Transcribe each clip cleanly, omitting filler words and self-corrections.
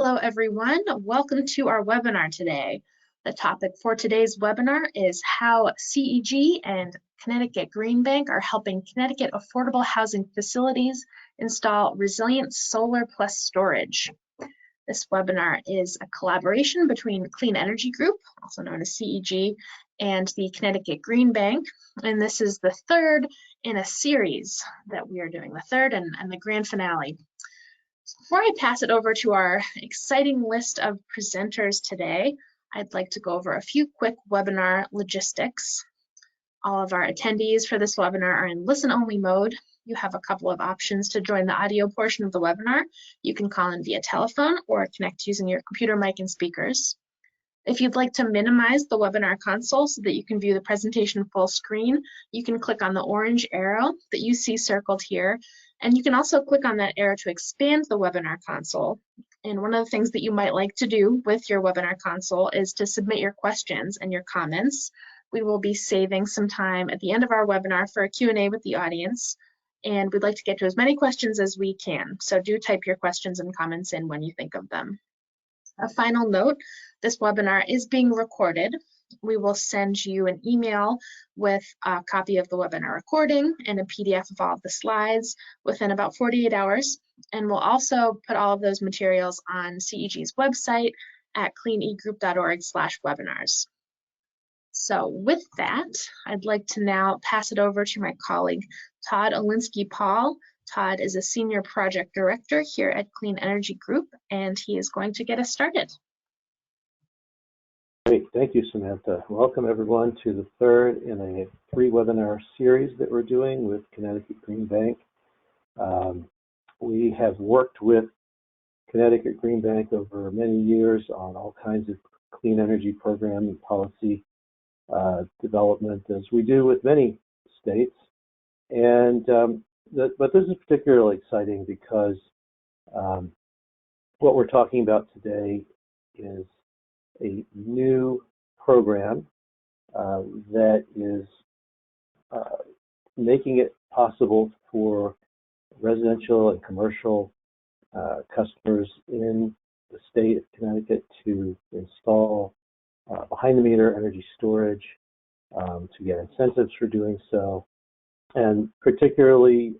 Hello, everyone. Welcome to our webinar today. The topic for today's webinar is how CEG and Connecticut Green Bank are helping Connecticut affordable housing facilities install resilient solar plus storage. This webinar is a collaboration between Clean Energy Group, also known as CEG, and the Connecticut Green Bank. And this is the third in a series that we are doing, the third and the grand finale. Before I pass it over to our exciting list of presenters today, I'd like to go over a few quick webinar logistics. All of our attendees for this webinar are in listen-only mode. You have a couple of options to join the audio portion of the webinar. You can call in via telephone or connect using your computer mic and speakers. If you'd like to minimize the webinar console so that you can view the presentation full screen, you can click on the orange arrow that you see circled here. And you can also click on that arrow to expand the webinar console. And one of the things that you might like to do with your webinar console is to submit your questions and your comments. We will be saving some time at the end of our webinar for a Q&A with the audience. And we'd like to get to as many questions as we can. So do type your questions and comments in when you think of them. A final note, this webinar is being recorded. We will send you an email with a copy of the webinar recording and a PDF of all of the slides within about 48 hours. And we'll also put all of those materials on CEG's website at cleanegroup.org/webinars. So with that, I'd like to now pass it over to my colleague, Todd Olinsky-Paul. Todd is a Senior Project Director here at Clean Energy Group, and he is going to get us started. Great, thank you, Samantha. Welcome everyone to the third in a 3-webinar series that we're doing with Connecticut Green Bank. We have worked with Connecticut Green Bank over many years on all kinds of clean energy program and policy development, as we do with many states. And but this is particularly exciting because what we're talking about today is a new program that is making it possible for residential and commercial customers in the state of Connecticut to install behind-the-meter energy storage, to get incentives for doing so, and particularly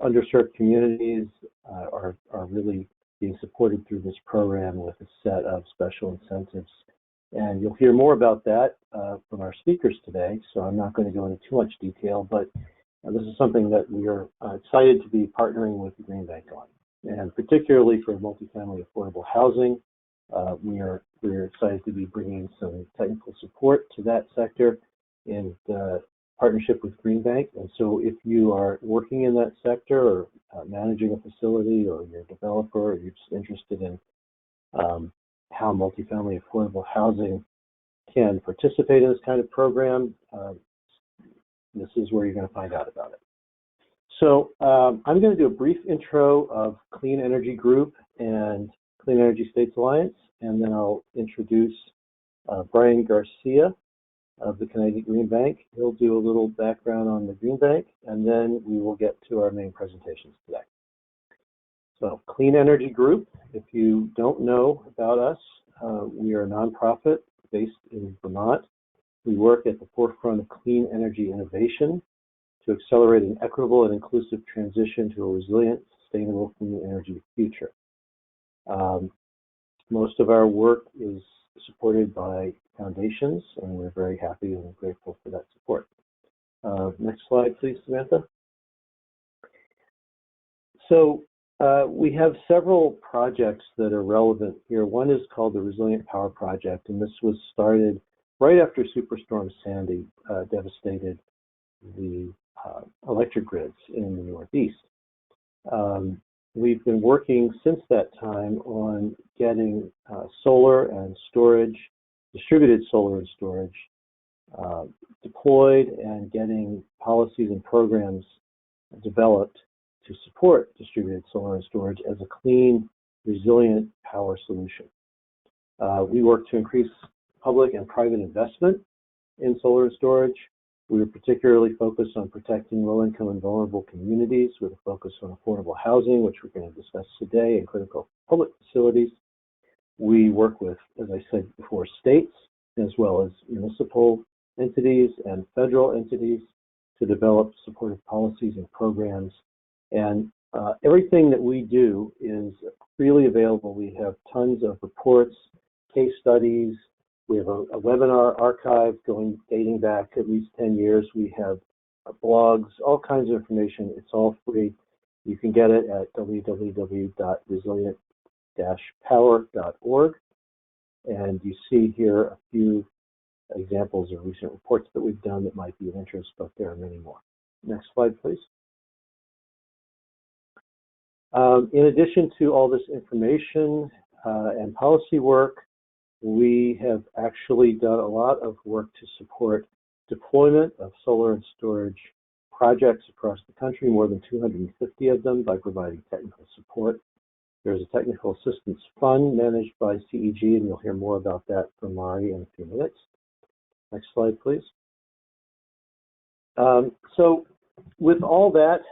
underserved communities are really being supported through this program with a set of special incentives. And you'll hear more about that from our speakers today, so I'm not going to go into too much detail, but this is something that we are excited to be partnering with the Green Bank on. And particularly for multifamily affordable housing, we're excited to be bringing some technical support to that sector in partnership with Green Bank. And so if you are working in that sector or managing a facility, or you're a developer, or you're just interested in how multifamily affordable housing can participate in this kind of program, this is where you're going to find out about it. So I'm going to do a brief intro of Clean Energy Group and Clean Energy States Alliance, and then I'll introduce Bryan Garcia of the Connecticut Green Bank. He'll do a little background on the Green Bank, and then we will get to our main presentations today. So, Clean Energy Group, if you don't know about us, we are a nonprofit based in Vermont. We work at the forefront of clean energy innovation to accelerate an equitable and inclusive transition to a resilient, sustainable clean energy future. Most of our work is supported by foundations, and we're very happy and grateful for that support. Next slide, please, Samantha. So we have several projects that are relevant here. One is called the Resilient Power Project, and this was started right after Superstorm Sandy devastated the electric grids in the Northeast. We've been working since that time on getting solar and storage, distributed solar and storage, deployed, and getting policies and programs developed to support distributed solar and storage as a clean, resilient power solution. We work to increase public and private investment in solar and storage. We are particularly focused on protecting low-income and vulnerable communities with a focus on affordable housing, which we're going to discuss today, and critical public facilities. We work with, as I said before, states as well as municipal entities and federal entities to develop supportive policies and programs. And everything that we do is freely available. We have tons of reports, case studies. We have a webinar archive dating back at least 10 years. We have blogs, all kinds of information. It's all free. You can get it at www.resilient-power.org. And you see here a few examples of recent reports that we've done that might be of interest, but there are many more. Next slide, please. In addition to all this information and policy work, we have actually done a lot of work to support deployment of solar and storage projects across the country, more than 250 of them, by providing technical support. There's a technical assistance fund managed by CEG, and you'll hear more about that from Mari in a few minutes. Next slide, please. So with all that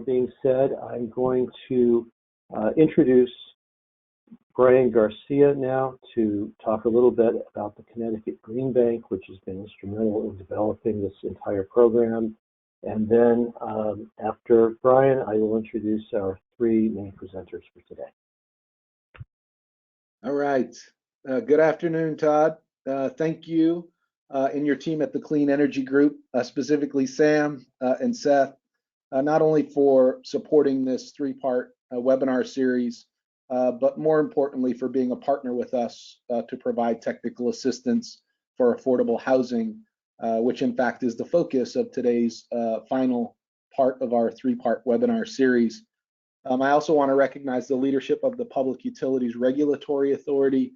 being said, I'm going to introduce Bryan Garcia now to talk a little bit about the Connecticut Green Bank, which has been instrumental in developing this entire program. And then after Bryan, I will introduce our three main presenters for today. All right. Good afternoon, Todd. Thank you and your team at the Clean Energy Group, specifically Sam and Seth, not only for supporting this three-part webinar series, but more importantly for being a partner with us to provide technical assistance for affordable housing, which in fact is the focus of today's final part of our three-part webinar series. I also want to recognize the leadership of the Public Utilities Regulatory Authority,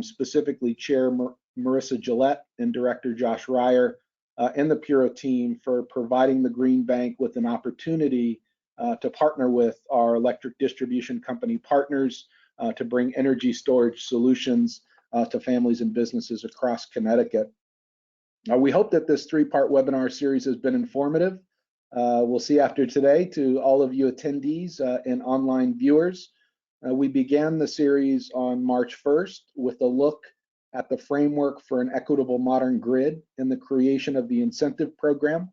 specifically Chair Marissa Gillette and Director Josh Ryer, and the Puro team for providing the Green Bank with an opportunity to partner with our electric distribution company partners to bring energy storage solutions to families and businesses across Connecticut. We hope that this three-part webinar series has been informative. We'll see after today to all of you attendees and online viewers. We began the series on March 1st with a look at the framework for an equitable modern grid and the creation of the incentive program.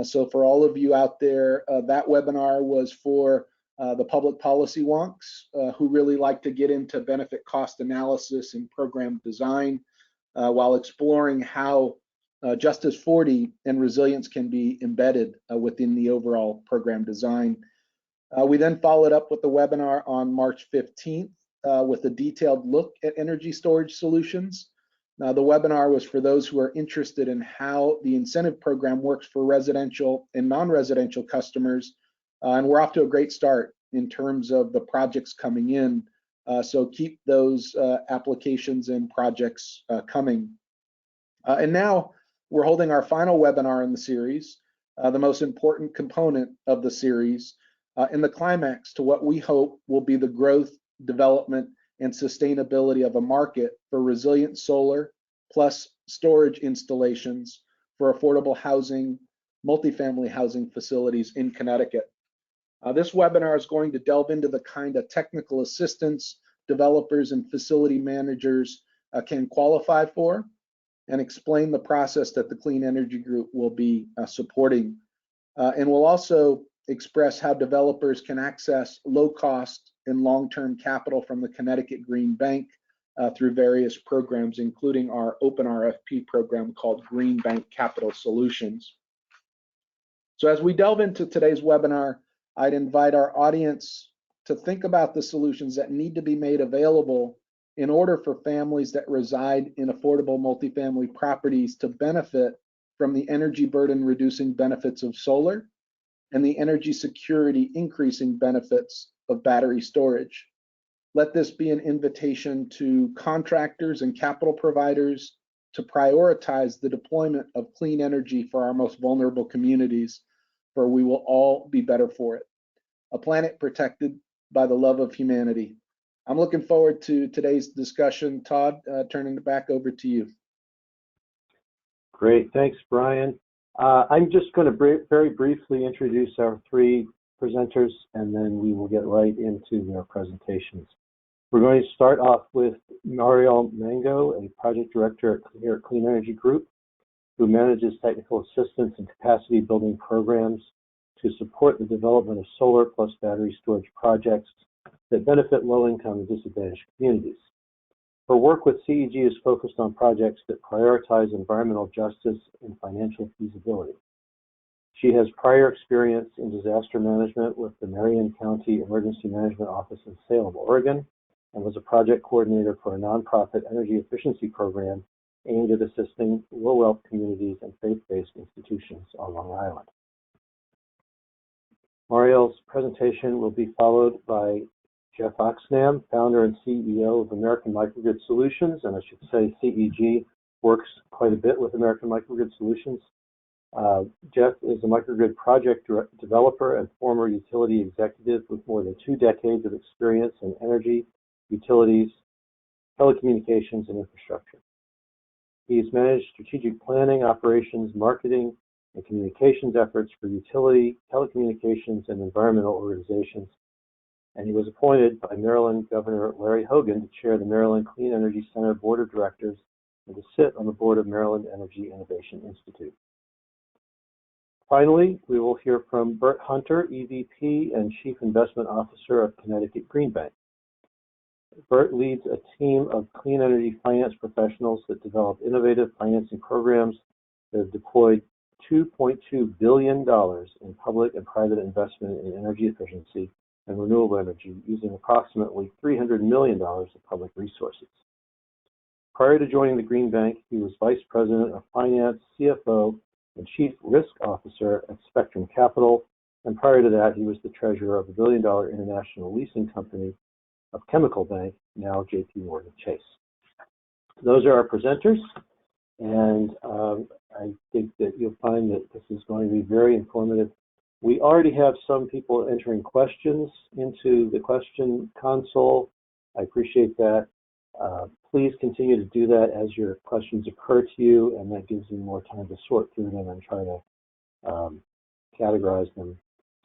So for all of you out there, that webinar was for the public policy wonks who really like to get into benefit cost analysis and program design while exploring how Justice 40 and resilience can be embedded within the overall program design. We then followed up with the webinar on March 15th with a detailed look at energy storage solutions. Now, the webinar was for those who are interested in how the incentive program works for residential and non-residential customers, and we're off to a great start in terms of the projects coming in. So keep those applications and projects coming. And now we're holding our final webinar in the series, the most important component of the series, in the climax to what we hope will be the growth, development, and sustainability of a market for resilient solar plus storage installations for affordable housing, multifamily housing facilities in Connecticut. This webinar is going to delve into the kind of technical assistance developers and facility managers can qualify for, and explain the process that the Clean Energy Group will be supporting. And we'll also express how developers can access low-cost and long-term capital from the Connecticut Green Bank through various programs, including our open RFP program called Green Bank Capital Solutions. So as we delve into today's webinar, I'd invite our audience to think about the solutions that need to be made available in order for families that reside in affordable multifamily properties to benefit from the energy burden reducing benefits of solar and the energy security increasing benefits of battery storage. Let this be an invitation to contractors and capital providers to prioritize the deployment of clean energy for our most vulnerable communities, for we will all be better for it. A planet protected by the love of humanity. I'm looking forward to today's discussion. Todd, turning it back over to you. Great, thanks, Bryan. I'm just going to very briefly introduce our three presenters, and then we will get right into their presentations. We're going to start off with Marriele Mango, a project director here at Clean Energy Group, who manages technical assistance and capacity building programs to support the development of solar plus battery storage projects that benefit low-income and disadvantaged communities. Her work with CEG is focused on projects that prioritize environmental justice and financial feasibility. She has prior experience in disaster management with the Marion County Emergency Management Office in Salem, Oregon, and was a project coordinator for a nonprofit energy efficiency program aimed at assisting low-wealth communities and faith-based institutions on Long Island. Marriele's presentation will be followed by Geoff Oxnam, founder and CEO of American Microgrid Solutions, and I should say CEG works quite a bit with American Microgrid Solutions. Geoff is a microgrid project developer and former utility executive with more than 2 decades of experience in energy, utilities, telecommunications, and infrastructure. He's managed strategic planning, operations, marketing, and communications efforts for utility, telecommunications, and environmental organizations. And he was appointed by Maryland Governor Larry Hogan to chair the Maryland Clean Energy Center Board of Directors and to sit on the board of Maryland Energy Innovation Institute. Finally, we will hear from Bert Hunter, EVP and Chief Investment Officer of Connecticut Green Bank. Bert leads a team of clean energy finance professionals that develop innovative financing programs that have deployed $2.2 billion in public and private investment in energy efficiency and renewable energy using approximately $300 million of public resources. Prior to joining the Green Bank, he was Vice President of Finance, CFO, and Chief Risk Officer at Spectrum Capital, and prior to that, he was the treasurer of a billion-dollar international leasing company of Chemical Bank, now J.P. Morgan Chase. Those are our presenters, and I think that you'll find that this is going to be very informative. We already have some people entering questions into the question console. I appreciate that. Please continue to do that as your questions occur to you, and that gives me more time to sort through them and try to categorize them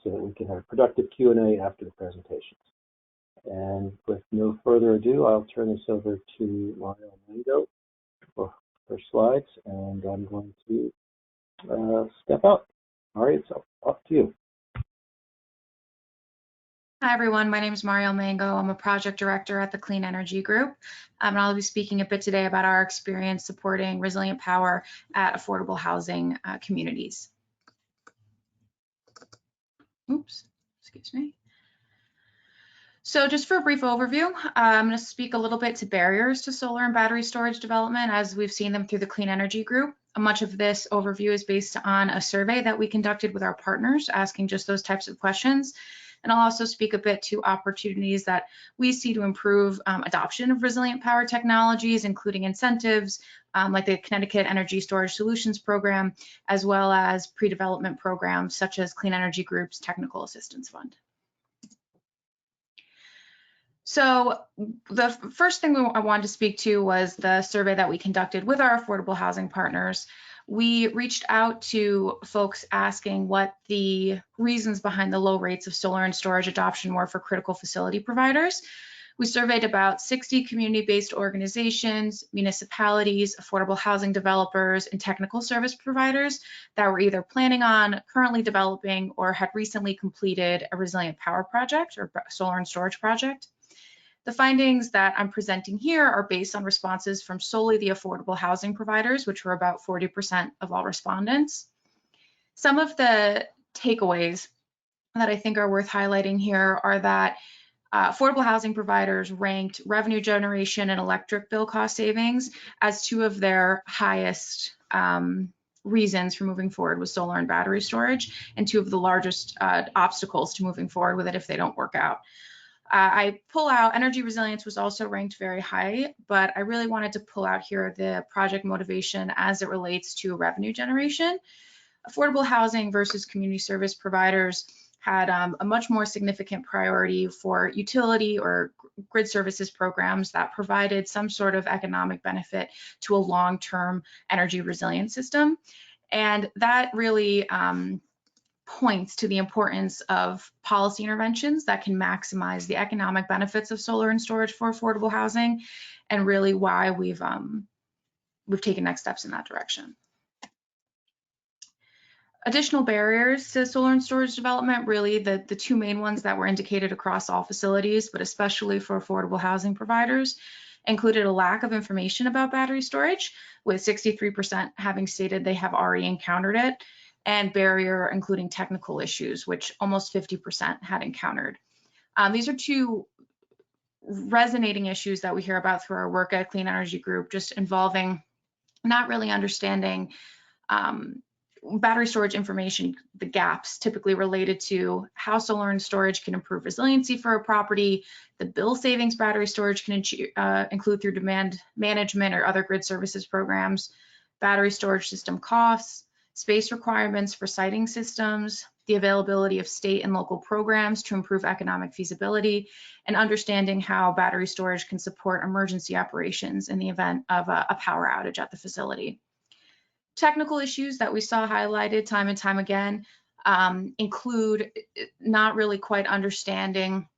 so that we can have productive Q&A after the presentations. And with no further ado, I'll turn this over to Marriele Mango for her slides, and I'm going to step out. All right, so off to you. Hi, everyone. My name is Marriele Mango. I'm a project director at the Clean Energy Group. And I'll be speaking a bit today about our experience supporting resilient power at affordable housing communities. Oops, excuse me. So just for a brief overview, I'm going to speak a little bit to barriers to solar and battery storage development as we've seen them through the Clean Energy Group. Much of this overview is based on a survey that we conducted with our partners, asking just those types of questions. And I'll also speak a bit to opportunities that we see to improve adoption of resilient power technologies, including incentives like the Connecticut Energy Storage Solutions program, as well as pre-development programs such as Clean Energy Group's Technical Assistance Fund. So the first thing I wanted to speak to was the survey that we conducted with our affordable housing partners. We reached out to folks asking what the reasons behind the low rates of solar and storage adoption were for critical facility providers. We surveyed about 60 community-based organizations, municipalities, affordable housing developers, and technical service providers that were either planning on, currently developing, or had recently completed a resilient power project or solar and storage project. The findings that I'm presenting here are based on responses from solely the affordable housing providers, which were about 40% of all respondents. Some of the takeaways that I think are worth highlighting here are that affordable housing providers ranked revenue generation and electric bill cost savings as 2 of their highest reasons for moving forward with solar and battery storage, and 2 of the largest obstacles to moving forward with it if they don't work out. I pull out energy resilience was also ranked very high, but I really wanted to pull out here the project motivation as it relates to revenue generation. Affordable housing versus community service providers had a much more significant priority for utility or grid services programs that provided some sort of economic benefit to a long-term energy resilience system. And that really points to the importance of policy interventions that can maximize the economic benefits of solar and storage for affordable housing, and really why we've taken next steps in that direction. Additional barriers to solar and storage development, really the two main ones that were indicated across all facilities, but especially for affordable housing providers, included a lack of information about battery storage, with 63% having stated they have already encountered it, and barrier including technical issues, which almost 50% had encountered. These are two resonating issues that we hear about through our work at Clean Energy Group, just involving not really understanding battery storage information, the gaps typically related to how solar and storage can improve resiliency for a property, the bill savings battery storage can include through demand management or other grid services programs, battery storage system costs, space requirements for siting systems, the availability of state and local programs to improve economic feasibility, and understanding how battery storage can support emergency operations in the event of a power outage at the facility. Technical issues that we saw highlighted time and time again include not really quite understanding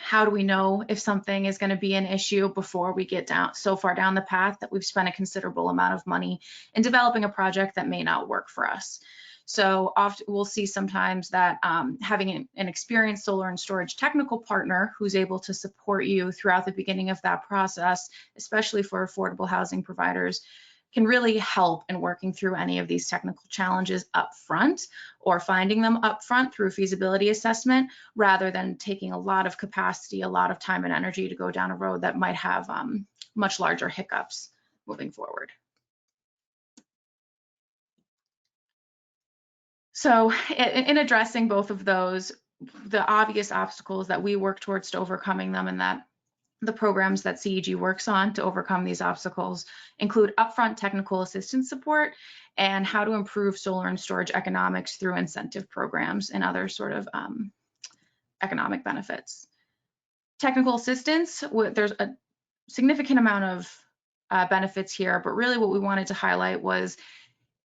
how do we know if something is going to be an issue before we get so far down the path that we've spent a considerable amount of money in developing a project that may not work for us. So often we'll see sometimes that having an experienced solar and storage technical partner who's able to support you throughout the beginning of that process, especially for affordable housing providers, can really help in working through any of these technical challenges up front, or finding them up front through a feasibility assessment, rather than taking a lot of capacity, a lot of time and energy to go down a road that might have much larger hiccups moving forward. So in addressing both of those, the obvious obstacles that we work towards to overcoming them, and that the programs that CEG works on to overcome these obstacles include upfront technical assistance support and how to improve solar and storage economics through incentive programs and other sort of economic benefits. Technical assistance, there's a significant amount of benefits here, but really what we wanted to highlight was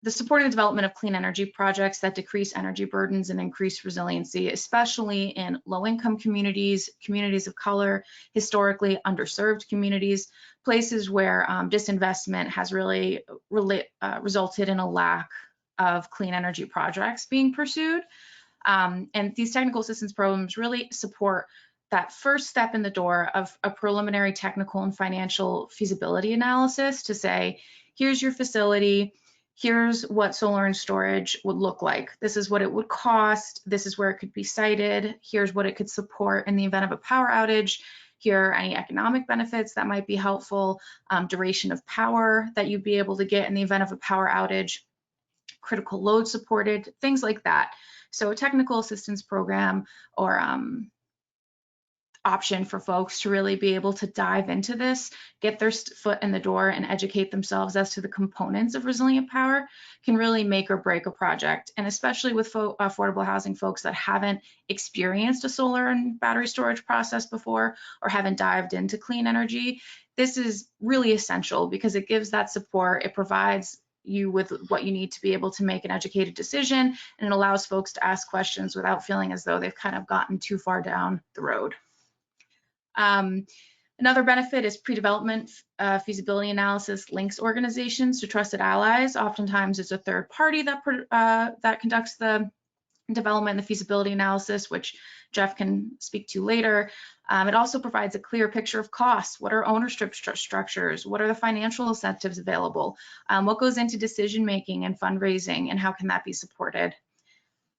the supporting the development of clean energy projects that decrease energy burdens and increase resiliency, especially in low-income communities, communities of color, historically underserved communities, places where disinvestment has really resulted in a lack of clean energy projects being pursued. And these technical assistance programs really support that first step in the door of a preliminary technical and financial feasibility analysis to say, here's your facility, here's what solar and storage would look like. This is what it would cost. This is where it could be sited. Here's what it could support in the event of a power outage. Here are any economic benefits that might be helpful, duration of power that you'd be able to get in the event of a power outage, critical load supported, things like that. So a technical assistance program or option for folks to really be able to dive into this, get their foot in the door and educate themselves as to the components of resilient power can really make or break a project. And especially with affordable housing folks that haven't experienced a solar and battery storage process before, or haven't dived into clean energy, this is really essential because it gives that support. It provides you with what you need to be able to make an educated decision, and it allows folks to ask questions without feeling as though they've kind of gotten too far down the road. Another benefit is pre-development feasibility analysis links organizations to trusted allies. Oftentimes it's a third party that conducts the development and the feasibility analysis, which Geoff can speak to later. It also provides a clear picture of costs. What are ownership structures? What are the financial incentives available? What goes into decision making and fundraising, and how can that be supported?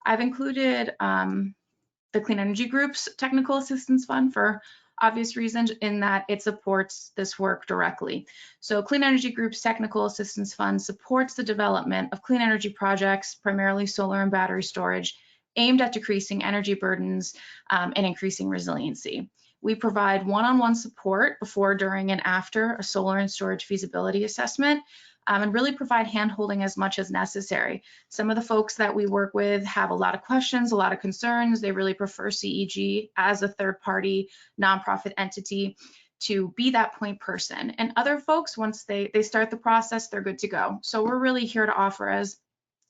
I've included the Clean Energy Group's Technical Assistance Fund for obvious reasons in that it supports this work directly. So Clean Energy Group's Technical Assistance Fund supports the development of clean energy projects, primarily solar and battery storage, aimed at decreasing energy burdens and increasing resiliency. We provide one-on-one support before, during, and after a solar and storage feasibility assessment, and really provide hand-holding as much as necessary. Some of the folks that we work with have a lot of questions, a lot of concerns. They really prefer CEG as a third-party nonprofit entity to be that point person. And other folks, once they start the process, they're good to go. So we're really here to offer as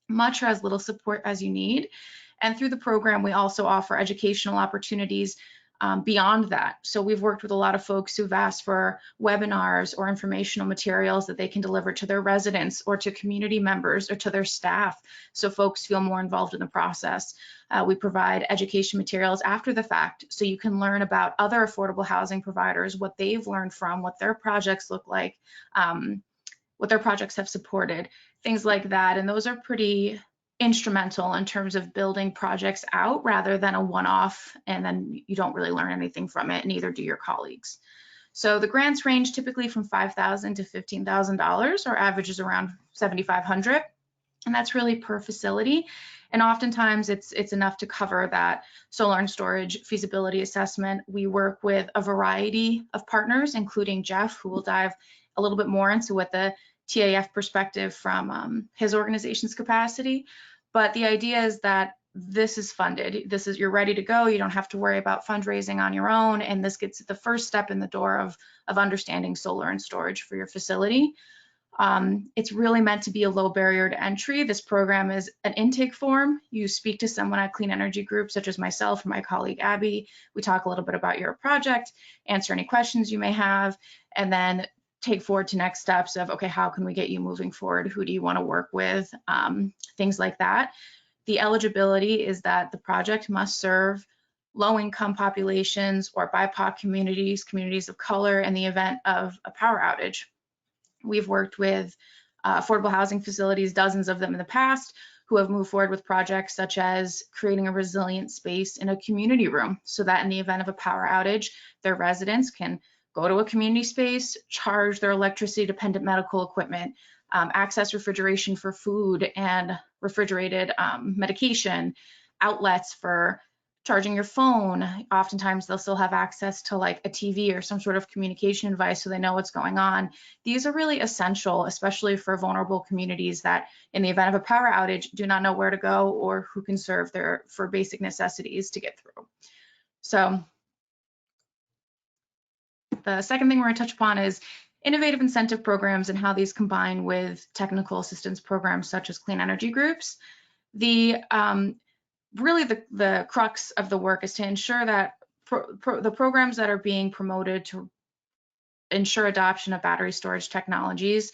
much or as little support as you need. And through the program, we also offer educational opportunities beyond that. So we've worked with a lot of folks who've asked for webinars or informational materials that they can deliver to their residents or to community members or to their staff, so folks feel more involved in the process. We provide education materials after the fact, so you can learn about other affordable housing providers, what they've learned from, what their projects look like, what their projects have supported, things like that. And those are pretty instrumental in terms of building projects out rather than a one-off and then you don't really learn anything from it, neither do your colleagues. So the grants range typically from $5,000 to $15,000. Our average is around $7,500, and that's really per facility. And oftentimes it's enough to cover that solar and storage feasibility assessment. We work with a variety of partners, including Geoff, who will dive a little bit more into what the TAF perspective from his organization's capacity. But the idea is that this is funded. You're ready to go. You don't have to worry about fundraising on your own. And this gets the first step in the door of understanding solar and storage for your facility. It's really meant to be a low barrier to entry. This program is an intake form. You speak to someone at Clean Energy Group, such as myself or my colleague Abby. We talk a little bit about your project, answer any questions you may have, and then take forward to next steps of, okay, how can we get you moving forward? Who do you want to work with? Things like that. The eligibility is that the project must serve low-income populations or BIPOC communities, communities of color in the event of a power outage. We've worked with affordable housing facilities, dozens of them in the past, who have moved forward with projects such as creating a resilient space in a community room so that in the event of a power outage, their residents can go to a community space, charge their electricity-dependent medical equipment, access refrigeration for food and refrigerated medication, outlets for charging your phone. Oftentimes they'll still have access to like a TV or some sort of communication device so they know what's going on. These are really essential, especially for vulnerable communities that in the event of a power outage do not know where to go or who can serve for basic necessities to get through. So the second thing we're going to touch upon is innovative incentive programs and how these combine with technical assistance programs such as clean energy groups. Really the crux of the work is to ensure that the programs that are being promoted to ensure adoption of battery storage technologies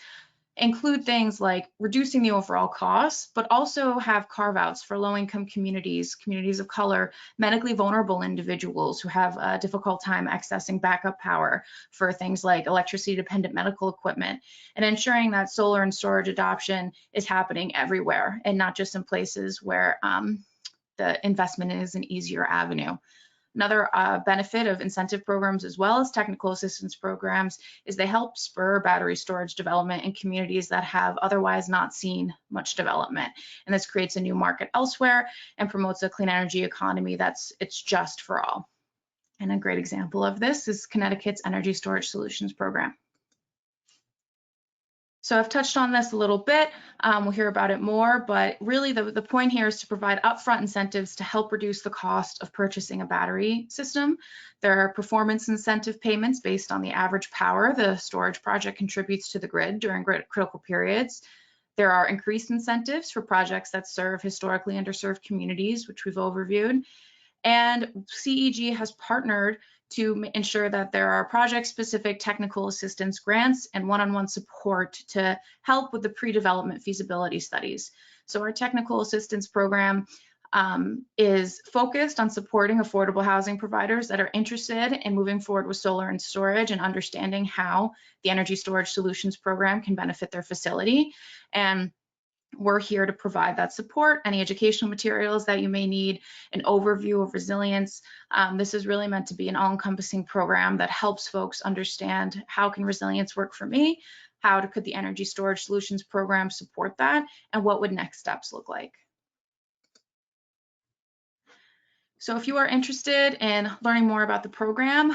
include things like reducing the overall costs, but also have carve-outs for low-income communities, communities of color, medically vulnerable individuals who have a difficult time accessing backup power for things like electricity-dependent medical equipment, and ensuring that solar and storage adoption is happening everywhere and not just in places where the investment is an easier avenue. Another benefit of incentive programs as well as technical assistance programs is they help spur battery storage development in communities that have otherwise not seen much development. And this creates a new market elsewhere and promotes a clean energy economy it's just for all. And a great example of this is Connecticut's Energy Storage Solutions program. So I've touched on this a little bit. We'll hear about it more, but really the point here is to provide upfront incentives to help reduce the cost of purchasing a battery system. There are performance incentive payments based on the average power the storage project contributes to the grid during critical periods. There are increased incentives for projects that serve historically underserved communities, which we've overviewed. And CEG has partnered to ensure that there are project-specific technical assistance grants and one-on-one support to help with the pre-development feasibility studies. So our technical assistance program is focused on supporting affordable housing providers that are interested in moving forward with solar and storage and understanding how the Energy Storage Solutions program can benefit their facility. And we're here to provide that support, any educational materials that you may need, an overview of resilience. This is really meant to be an all-encompassing program that helps folks understand how can resilience work for me, how could the Energy Storage Solutions program support that, and what would next steps look like. So if you are interested in learning more about the program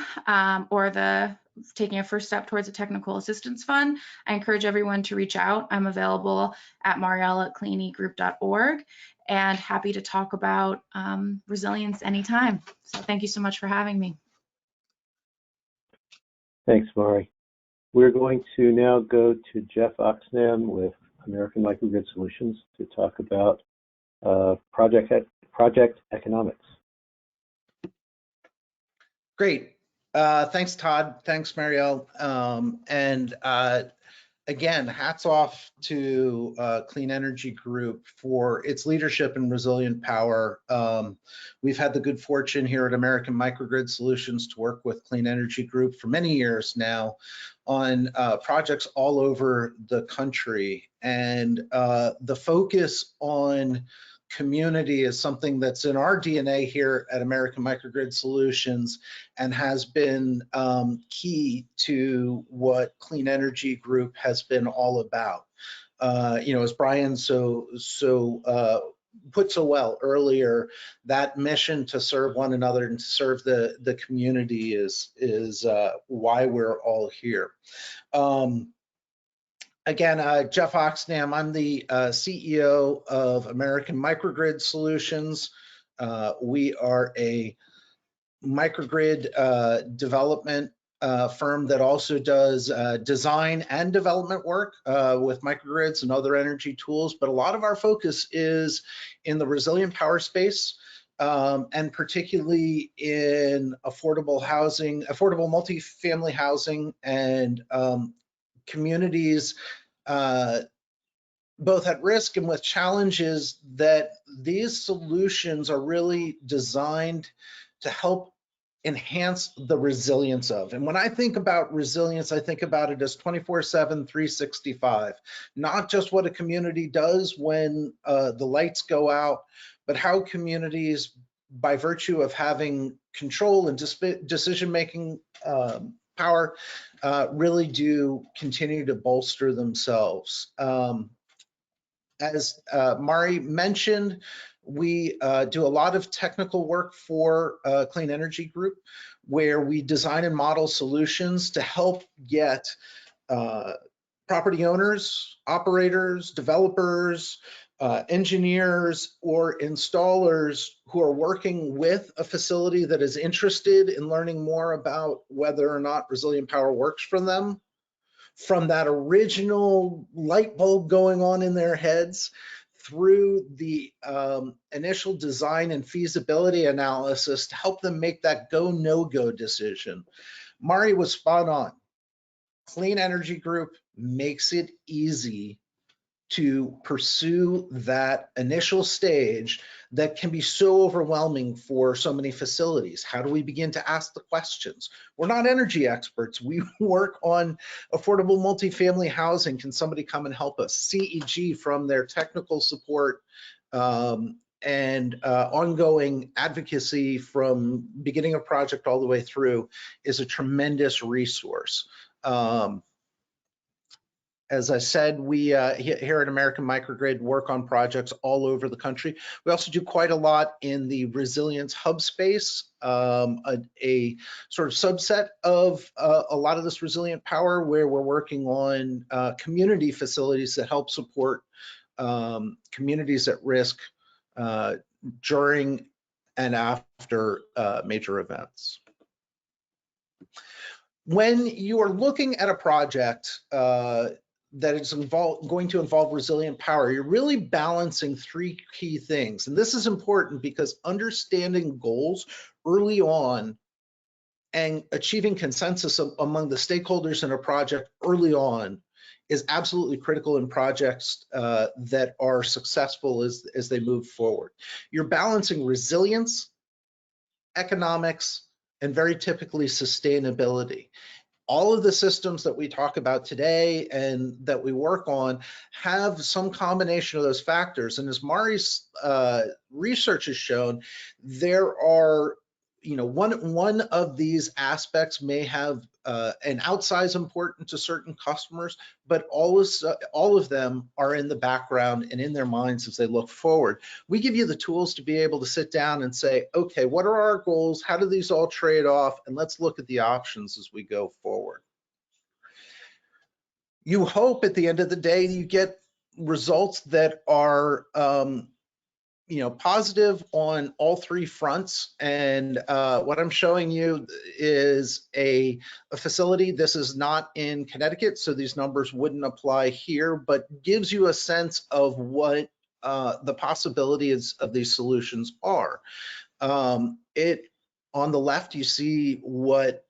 or taking a first step towards a technical assistance fund, I encourage everyone to reach out. I'm available at Marriele@cleanegroup.org and happy to talk about resilience anytime. So thank you so much for having me. Thanks, Mari. We're going to now go to Geoff Oxnam with American Microgrid Solutions to talk about project economics. Great. Thanks, Todd. Thanks, Marriele. Again, hats off to Clean Energy Group for its leadership in resilient power. We've had the good fortune here at American Microgrid Solutions to work with Clean Energy Group for many years now on projects all over the country. And the focus on community is something that's in our DNA here at American Microgrid Solutions and has been key to what Clean Energy Group has been all about. As Bryan put so well earlier, that mission to serve one another and to serve the community is why we're all here. Again, Geoff Oxnam, I'm the CEO of American Microgrid Solutions. We are a microgrid development firm that also does design and development work with microgrids and other energy tools, but a lot of our focus is in the resilient power space, and particularly in affordable housing, affordable multifamily housing, and communities both at risk and with challenges that these solutions are really designed to help enhance the resilience of. And when I think about resilience, I think about it as 24/7, 365, not just what a community does when the lights go out, but how communities, by virtue of having control and decision-making power, really do continue to bolster themselves. As Mari mentioned, we do a lot of technical work for Clean Energy Group, where we design and model solutions to help get property owners, operators, developers, engineers, or installers who are working with a facility that is interested in learning more about whether or not resilient power works for them, from that original light bulb going on in their heads through the initial design and feasibility analysis to help them make that go, no-go decision. Mari was spot on. Clean Energy Group makes it easy to pursue that initial stage that can be so overwhelming for so many facilities. How do we begin to ask the questions? We're not energy experts. We work on affordable multifamily housing. Can somebody come and help us? CEG, from their technical support and ongoing advocacy from beginning of project all the way through, is a tremendous resource. As I said, we here at American Microgrid work on projects all over the country. We also do quite a lot in the resilience hub space, a sort of subset of a lot of this resilient power, where we're working on community facilities that help support communities at risk during and after major events. When you are looking at a project that is going to involve resilient power, you're really balancing three key things. And this is important because understanding goals early on and achieving consensus among the stakeholders in a project early on is absolutely critical in projects that are successful as they move forward. You're balancing resilience, economics, and very typically sustainability. All of the systems that we talk about today and that we work on have some combination of those factors. And as Mari's research has shown, there are, one of these aspects may have an outsized importance to certain customers, but all of them are in the background and in their minds as they look forward. We give you the tools to be able to sit down and say, okay, what are our goals? How do these all trade off? And let's look at the options as we go forward. You hope at the end of the day you get results that are positive on all three fronts. And what I'm showing you is a facility. This is not in Connecticut, so these numbers wouldn't apply here, but gives you a sense of what the possibilities of these solutions are. On the left, you see what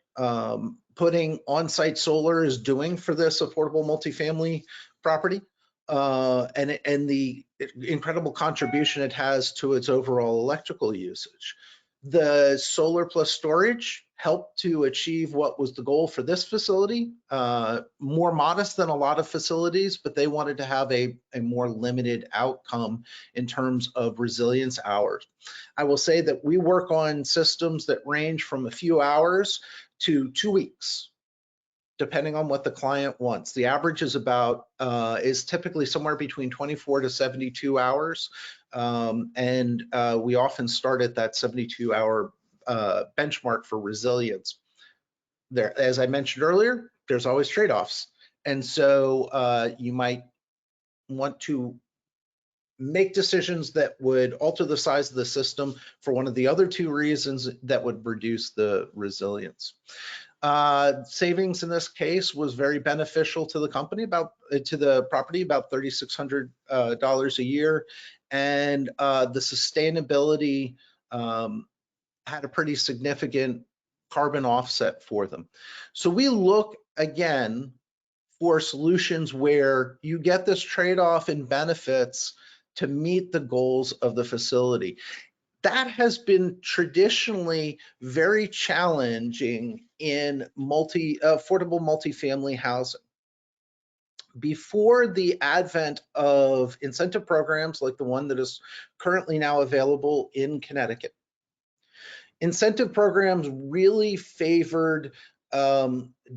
putting on-site solar is doing for this affordable multifamily property. And the incredible contribution it has to its overall electrical usage. The Solar+Storage helped to achieve what was the goal for this facility, more modest than a lot of facilities, but they wanted to have a more limited outcome in terms of resilience hours. I will say that we work on systems that range from a few hours to 2 weeks, depending on what the client wants. The average is is typically somewhere between 24 to 72 hours. And we often start at that 72-hour benchmark for resilience. There, as I mentioned earlier, there's always trade-offs. And so you might want to make decisions that would alter the size of the system for one of the other two reasons that would reduce the resilience. Savings in this case was very beneficial to the company, to the property, about $3,600 a year, and the sustainability had a pretty significant carbon offset for them. So we look again for solutions where you get this trade-off in benefits to meet the goals of the facility. That has been traditionally very challenging in affordable multifamily housing. Before the advent of incentive programs like the one that is currently now available in Connecticut, incentive programs really favored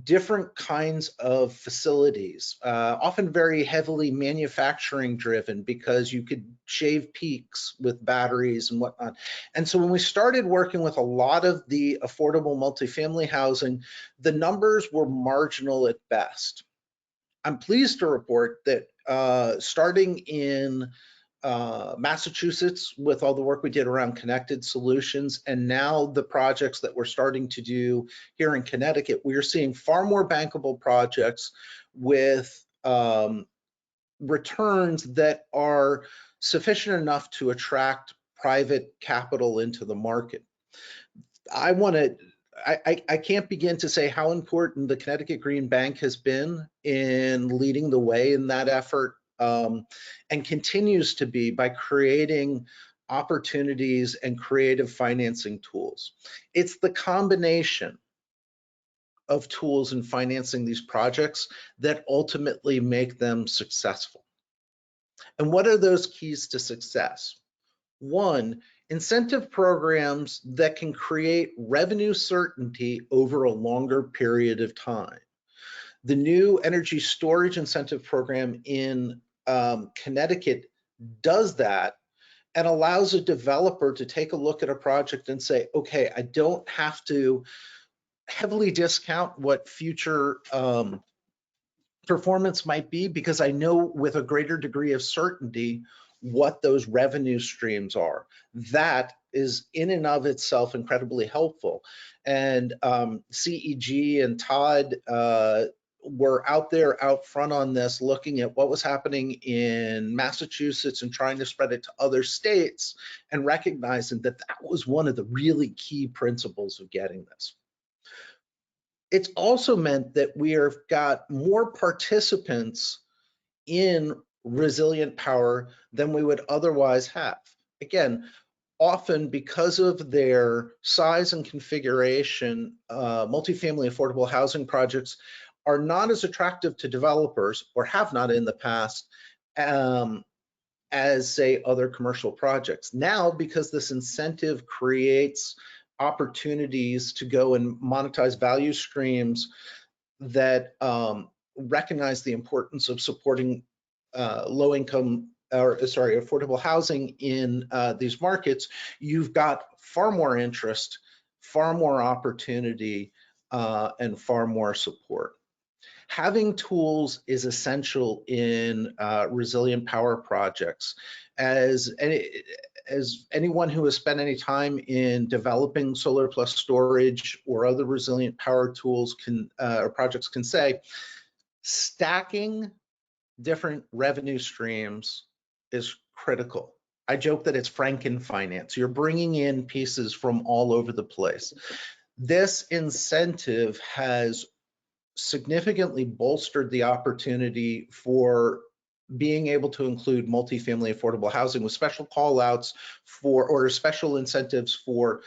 different kinds of facilities, often very heavily manufacturing driven, because you could shave peaks with batteries and whatnot. And so when we started working with a lot of the affordable multifamily housing, the numbers were marginal at best. I'm pleased to report that starting in Massachusetts, with all the work we did around connected solutions, and now the projects that we're starting to do here in Connecticut, we are seeing far more bankable projects with returns that are sufficient enough to attract private capital into the market. I can't begin to say how important the Connecticut Green Bank has been in leading the way in that effort, and continues to be, by creating opportunities and creative financing tools. It's the combination of tools and financing these projects that ultimately make them successful. And what are those keys to success? One, incentive programs that can create revenue certainty over a longer period of time. The new energy storage incentive program in Connecticut does that and allows a developer to take a look at a project and say, okay, I don't have to heavily discount what future performance might be, because I know with a greater degree of certainty what those revenue streams are. That is in and of itself incredibly helpful. And CEG and Todd were out front on this, looking at what was happening in Massachusetts and trying to spread it to other states, and recognizing that that was one of the really key principles of getting this. It's also meant that we have got more participants in resilient power than we would otherwise have. Again, often because of their size and configuration, multifamily affordable housing projects are not as attractive to developers, or have not in the past, as say other commercial projects. Now, because this incentive creates opportunities to go and monetize value streams that recognize the importance of supporting affordable housing in these markets, you've got far more interest, far more opportunity, and far more support. Having tools is essential in resilient power projects. as anyone who has spent any time in developing Solar+Storage or other resilient power tools or projects can say, stacking different revenue streams is critical. I joke that it's Frankenfinance. You're bringing in pieces from all over the place. This incentive has significantly bolstered the opportunity for being able to include multifamily affordable housing with special call outs or special incentives for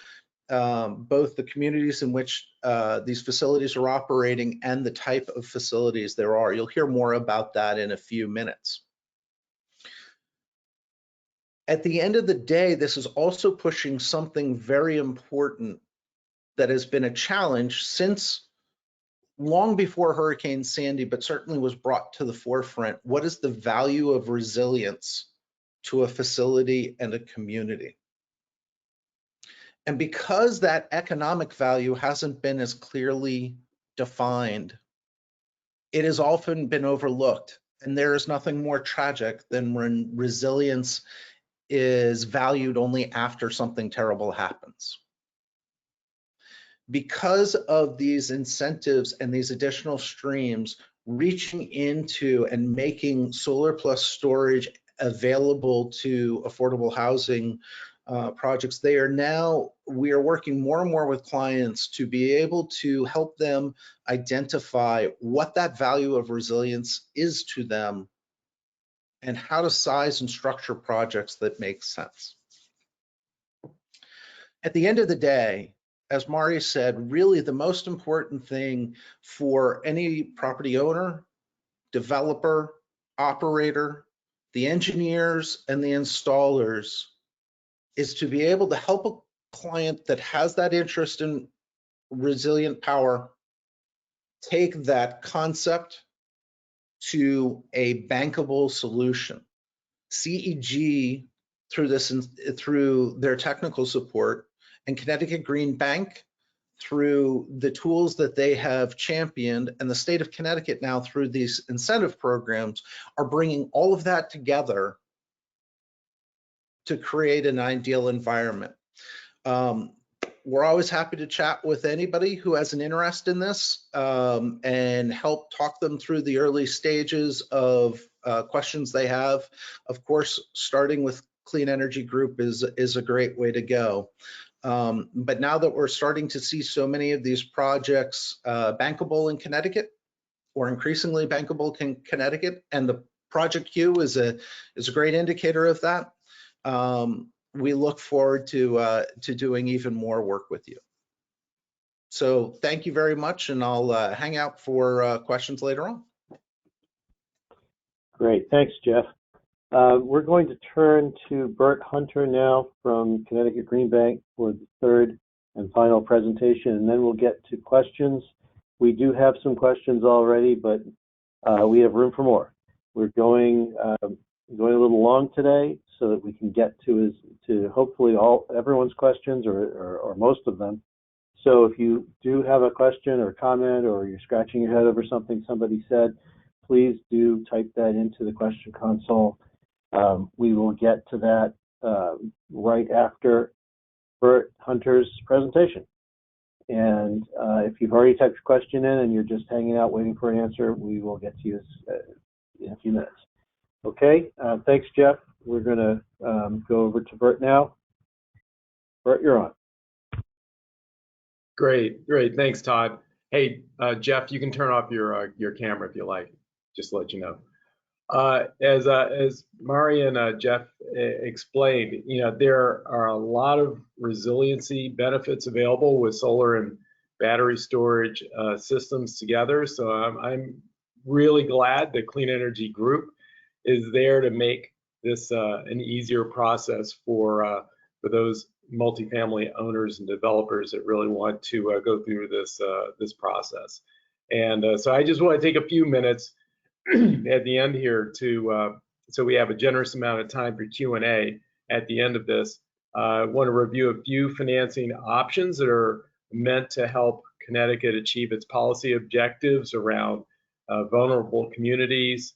both the communities in which these facilities are operating and the type of facilities there are. You'll hear more about that in a few minutes. At the end of the day, this is also pushing something very important that has been a challenge since long before Hurricane Sandy, but certainly was brought to the forefront. What is the value of resilience to a facility and a community? And because that economic value hasn't been as clearly defined, it has often been overlooked. And there is nothing more tragic than when resilience is valued only after something terrible happens. Because of these incentives and these additional streams, reaching into and making Solar+Storage available to affordable housing projects, we are working more and more with clients to be able to help them identify what that value of resilience is to them and how to size and structure projects that make sense. At the end of the day, as Mari said, really the most important thing for any property owner, developer, operator, the engineers, and the installers is to be able to help a client that has that interest in resilient power take that concept to a bankable solution. CEG, through their technical support, and Connecticut Green Bank, through the tools that they have championed, and the state of Connecticut now through these incentive programs, are bringing all of that together to create an ideal environment. We're always happy to chat with anybody who has an interest in this and help talk them through the early stages of questions they have. Of course, starting with Clean Energy Group is a great way to go. But now that we're starting to see so many of these projects bankable in Connecticut, or increasingly bankable in Connecticut, and the project queue is a great indicator of that. We look forward to doing even more work with you. So thank you very much, and I'll hang out for questions later on. Great, thanks, Geoff. We're going to turn to Bert Hunter now from Connecticut Green Bank for the third and final presentation, and then we'll get to questions. We do have some questions already, but we have room for more. We're going a little long today so that we can get to hopefully everyone's questions or most of them. So if you do have a question or comment, or you're scratching your head over something somebody said, please do type that into the question console. We will get to that right after Bert Hunter's presentation. And if you've already typed your question in and you're just hanging out waiting for an answer, we will get to you in a few minutes. Okay, thanks, Geoff. We're going to go over to Bert now. Bert, you're on. Great. Thanks, Todd. Hey, Geoff, you can turn off your camera if you like, just to let you know. As Mari and Geoff explained, there are a lot of resiliency benefits available with solar and battery storage systems together. So I'm really glad the Clean Energy Group is there to make this an easier process for those multifamily owners and developers that really want to go through this process. And so I just want to take a few minutes at the end here so we have a generous amount of time for Q&A at the end of this. I want to review a few financing options that are meant to help Connecticut achieve its policy objectives around vulnerable communities.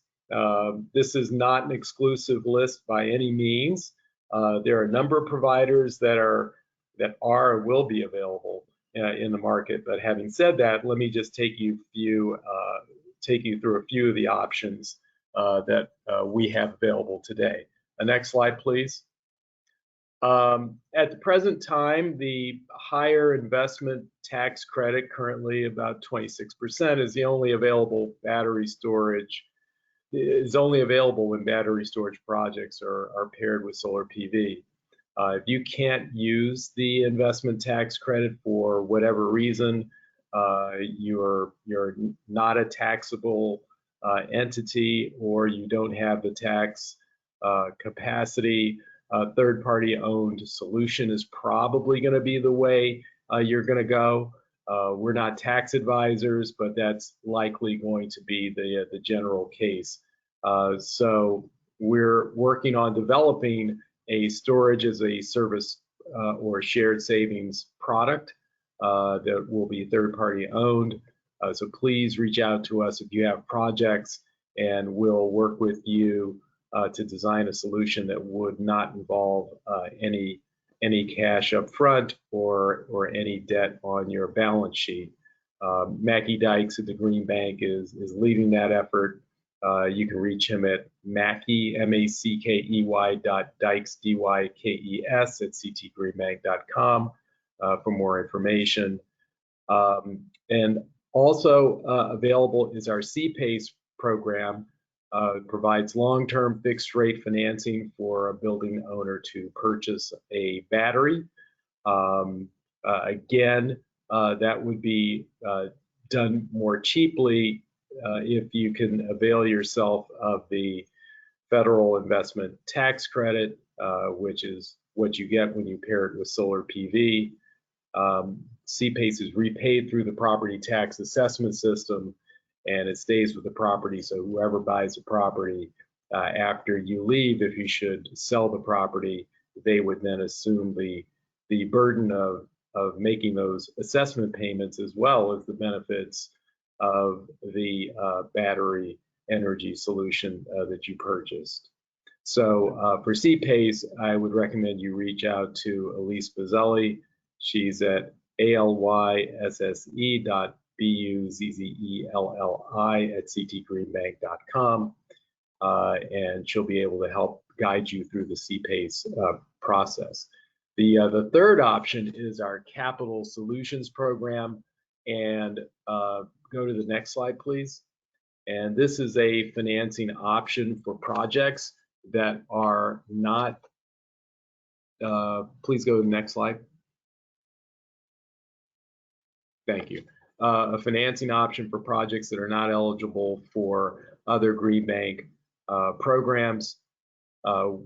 This is not an exclusive list by any means. There are a number of providers that are or will be available in the market. But having said that, let me just take you through a few of the options that we have available today. Next slide, please. At the present time, the higher investment tax credit, currently about 26%, is the only available battery storage. Is only available when battery storage projects are paired with solar PV. If you can't use the investment tax credit for whatever reason, you're not a taxable entity, or you don't have the tax capacity, third-party owned solution is probably going to be the way you're going to go. We're not tax advisors, but that's likely going to be the general case. So we're working on developing a storage as a service or shared savings product that will be third-party owned. So please reach out to us if you have projects, and we'll work with you to design a solution that would not involve any cash up front or any debt on your balance sheet. Mackie Dykes at the Green Bank is leading that effort. You can reach him at Mackey, M-A-C-K-E-Y Dykes, D-Y-K-E-S at ctgreenbank.com for more information. And also available is our CPACE program. Provides long-term fixed rate financing for a building owner to purchase a battery. Again, that would be done more cheaply if you can avail yourself of the federal investment tax credit, which is what you get when you pair it with solar PV. CPACE is repaid through the property tax assessment system, and it stays with the property. So whoever buys the property after you leave, if you should sell the property, they would then assume the burden of making those assessment payments, as well as the benefits of the battery energy solution that you purchased. So for CPACE, I would recommend you reach out to Elise Bazzelli. She's at alysse.buzzelli@ctgreenbank.com, and she'll be able to help guide you through the CPACE process. The third option is our Capital Solutions program, and go to the next slide, please. And this is a financing option for projects that are not, please go to the next slide. Thank you. A financing option for projects that are not eligible for other Green Bank programs.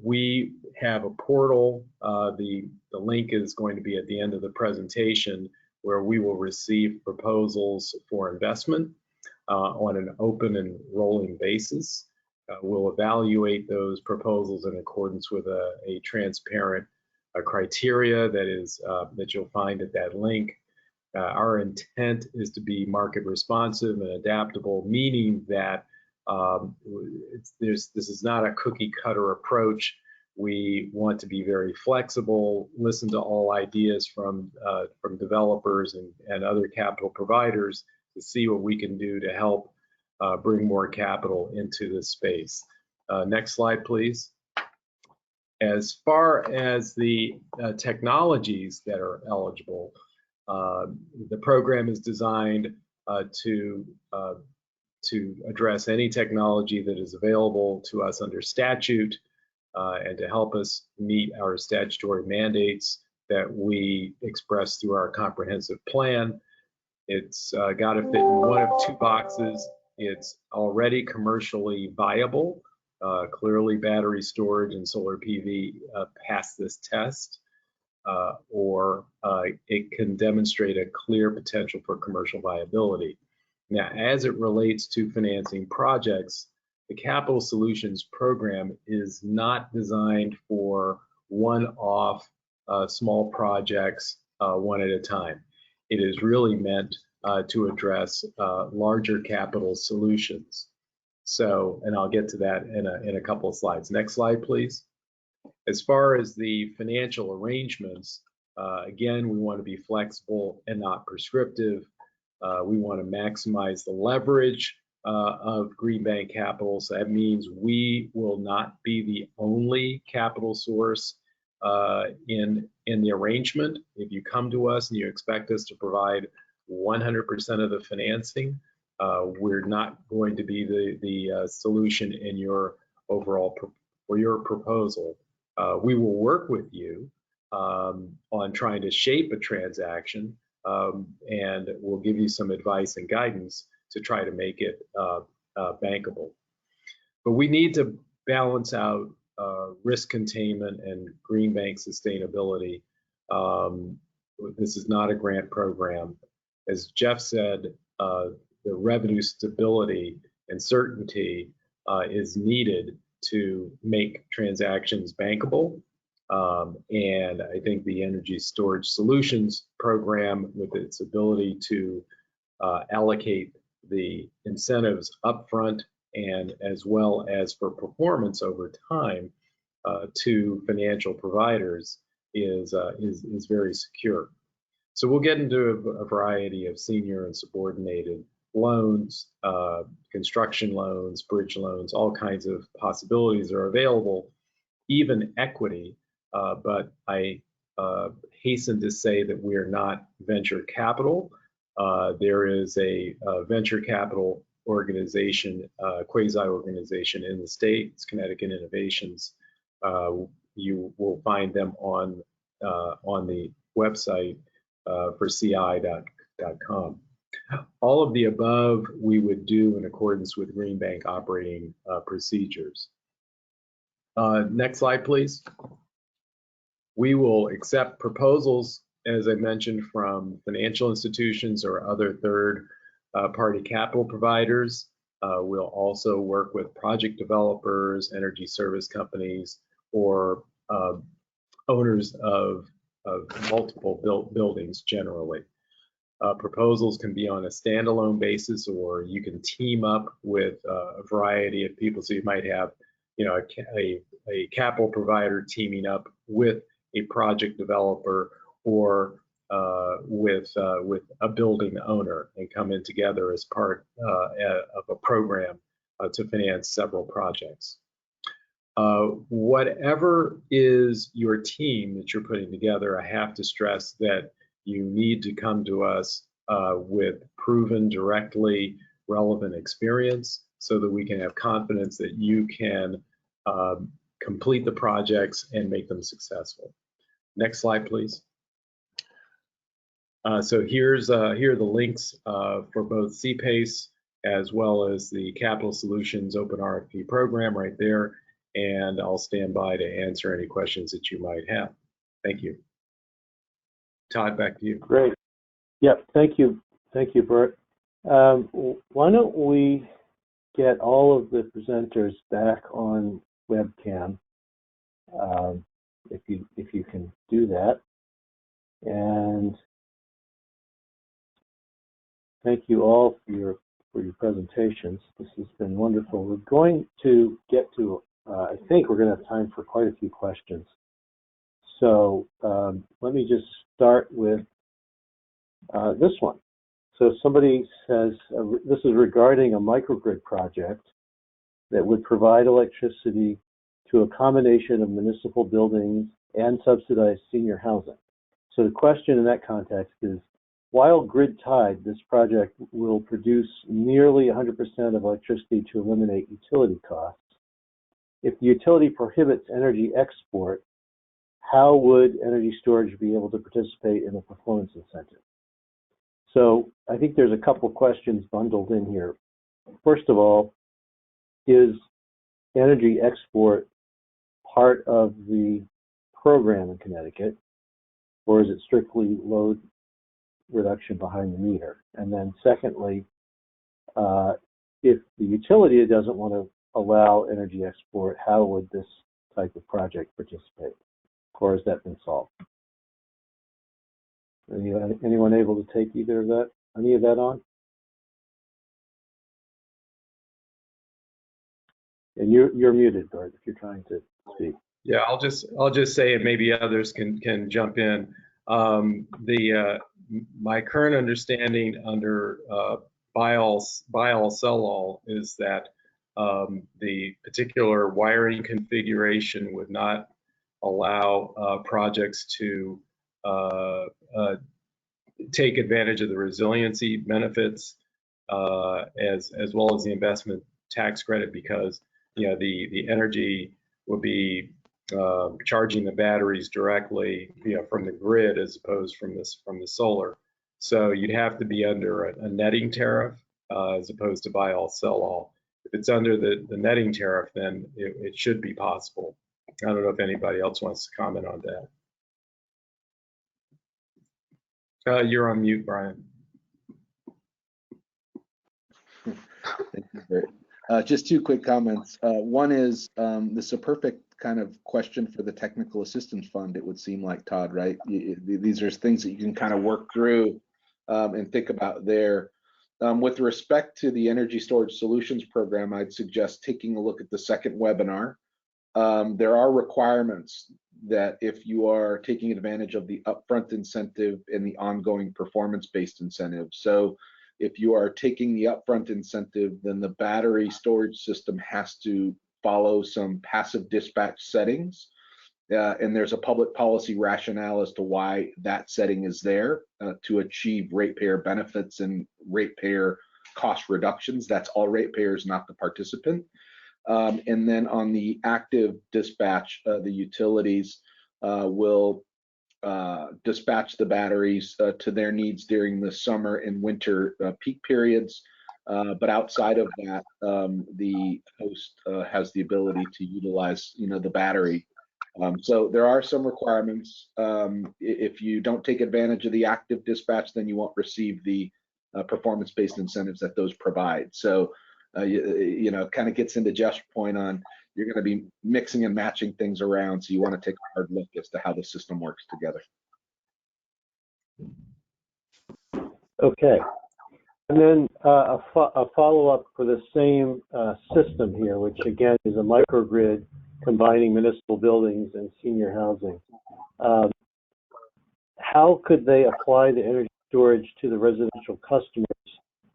We have a portal. The link is going to be at the end of the presentation, where we will receive proposals for investment on an open and rolling basis. We'll evaluate those proposals in accordance with a transparent criteria that you'll find at that link. Our intent is to be market responsive and adaptable, meaning that this is not a cookie cutter approach. We want to be very flexible, listen to all ideas from developers and other capital providers to see what we can do to help bring more capital into this space. Next slide, please. As far as the technologies that are eligible, the program is designed to address any technology that is available to us under statute and to help us meet our statutory mandates that we express through our comprehensive plan. It's got to fit in one of two boxes. It's already commercially viable. Clearly, battery storage and solar PV pass this test. Or it can demonstrate a clear potential for commercial viability. Now, as it relates to financing projects, the Capital Solutions program is not designed for one-off small projects one at a time. It is really meant to address larger capital solutions. So, and I'll get to that in a couple of slides. Next slide, please. As far as the financial arrangements, again, we want to be flexible and not prescriptive. We want to maximize the leverage of Green Bank Capital. So that means we will not be the only capital source in the arrangement. If you come to us and you expect us to provide 100% of the financing, we're not going to be the solution in your overall for your proposal. We will work with you on trying to shape a transaction, and we'll give you some advice and guidance to try to make it bankable. But we need to balance out risk containment and green bank sustainability. This is not a grant program. As Geoff said, the revenue stability and certainty is needed to make transactions bankable. And I think the Energy Storage Solutions program, with its ability to allocate the incentives upfront and as well as for performance over time to financial providers, is very secure. So we'll get into a variety of senior and subordinated loans, construction loans, bridge loans, all kinds of possibilities are available, even equity. But I hasten to say that we are not venture capital. There is a venture capital organization, quasi-organization in the state. It's Connecticut Innovations. You will find them on the website for ci.com. All of the above we would do in accordance with Green Bank operating procedures. Next slide, please. We will accept proposals, as I mentioned, from financial institutions or other third-party capital providers. We'll also work with project developers, energy service companies, or owners of multiple buildings generally. Proposals can be on a standalone basis, or you can team up with a variety of people. So you might have, a capital provider teaming up with a project developer or with a building owner and come in together as part of a program to finance several projects. Whatever is your team that you're putting together, I have to stress that you need to come to us with proven, directly relevant experience so that we can have confidence that you can complete the projects and make them successful. Next slide, please. So here are the links for both CPACE as well as the Capital Solutions Open RFP program right there, and I'll stand by to answer any questions that you might have. Thank you. Todd, back to you. Great. Yep. Thank you. Thank you, Bert. Why don't we get all of the presenters back on webcam, if you can do that. And thank you all for your presentations. This has been wonderful. We're going to get to, I think we're going to have time for quite a few questions. So let me just start with this one. So somebody says, this is regarding a microgrid project that would provide electricity to a combination of municipal buildings and subsidized senior housing. So the question in that context is, while grid tied, this project will produce nearly 100% of electricity to eliminate utility costs. If the utility prohibits energy export, how would energy storage be able to participate in a performance incentive? So I think there's a couple questions bundled in here. First of all, is energy export part of the program in Connecticut, or is it strictly load reduction behind the meter? And then secondly, if the utility doesn't want to allow energy export, how would this type of project participate? Or has that been solved? Anyone able to take any of that on? And you're muted, Bert, if you're trying to speak. Yeah, I'll just say, and maybe others can jump in. My current understanding under buy all, sell all is that the particular wiring configuration would not allow projects to take advantage of the resiliency benefits as well as the investment tax credit, because the energy will be charging the batteries directly from the grid as opposed from the solar. So you'd have to be under a netting tariff as opposed to buy all sell all. If it's under the netting tariff, then it should be possible. I don't know if anybody else wants to comment on that. You're on mute, Brian. Thank you, Bert. Just two quick comments. One is this is a perfect kind of question for the technical assistance fund, it would seem like, Todd, right? These are things that you can kind of work through and think about there. With respect to the Energy Storage Solutions program, I'd suggest taking a look at the second webinar. There are requirements that if you are taking advantage of the upfront incentive and the ongoing performance-based incentive. So if you are taking the upfront incentive, then the battery storage system has to follow some passive dispatch settings. And there's a public policy rationale as to why that setting is there to achieve ratepayer benefits and ratepayer cost reductions. That's all ratepayers, not the participant. And then on the active dispatch, the utilities will dispatch the batteries to their needs during the summer and winter peak periods. But outside of that, the host has the ability to utilize, the battery. So there are some requirements. If you don't take advantage of the active dispatch, then you won't receive the performance-based incentives that those provide. So, it kind of gets into Geoff's point on you're going to be mixing and matching things around. So you want to take a hard look as to how the system works together. Okay. And then a follow-up for the same system here, which again is a microgrid combining municipal buildings and senior housing. How could they apply the energy storage to the residential customers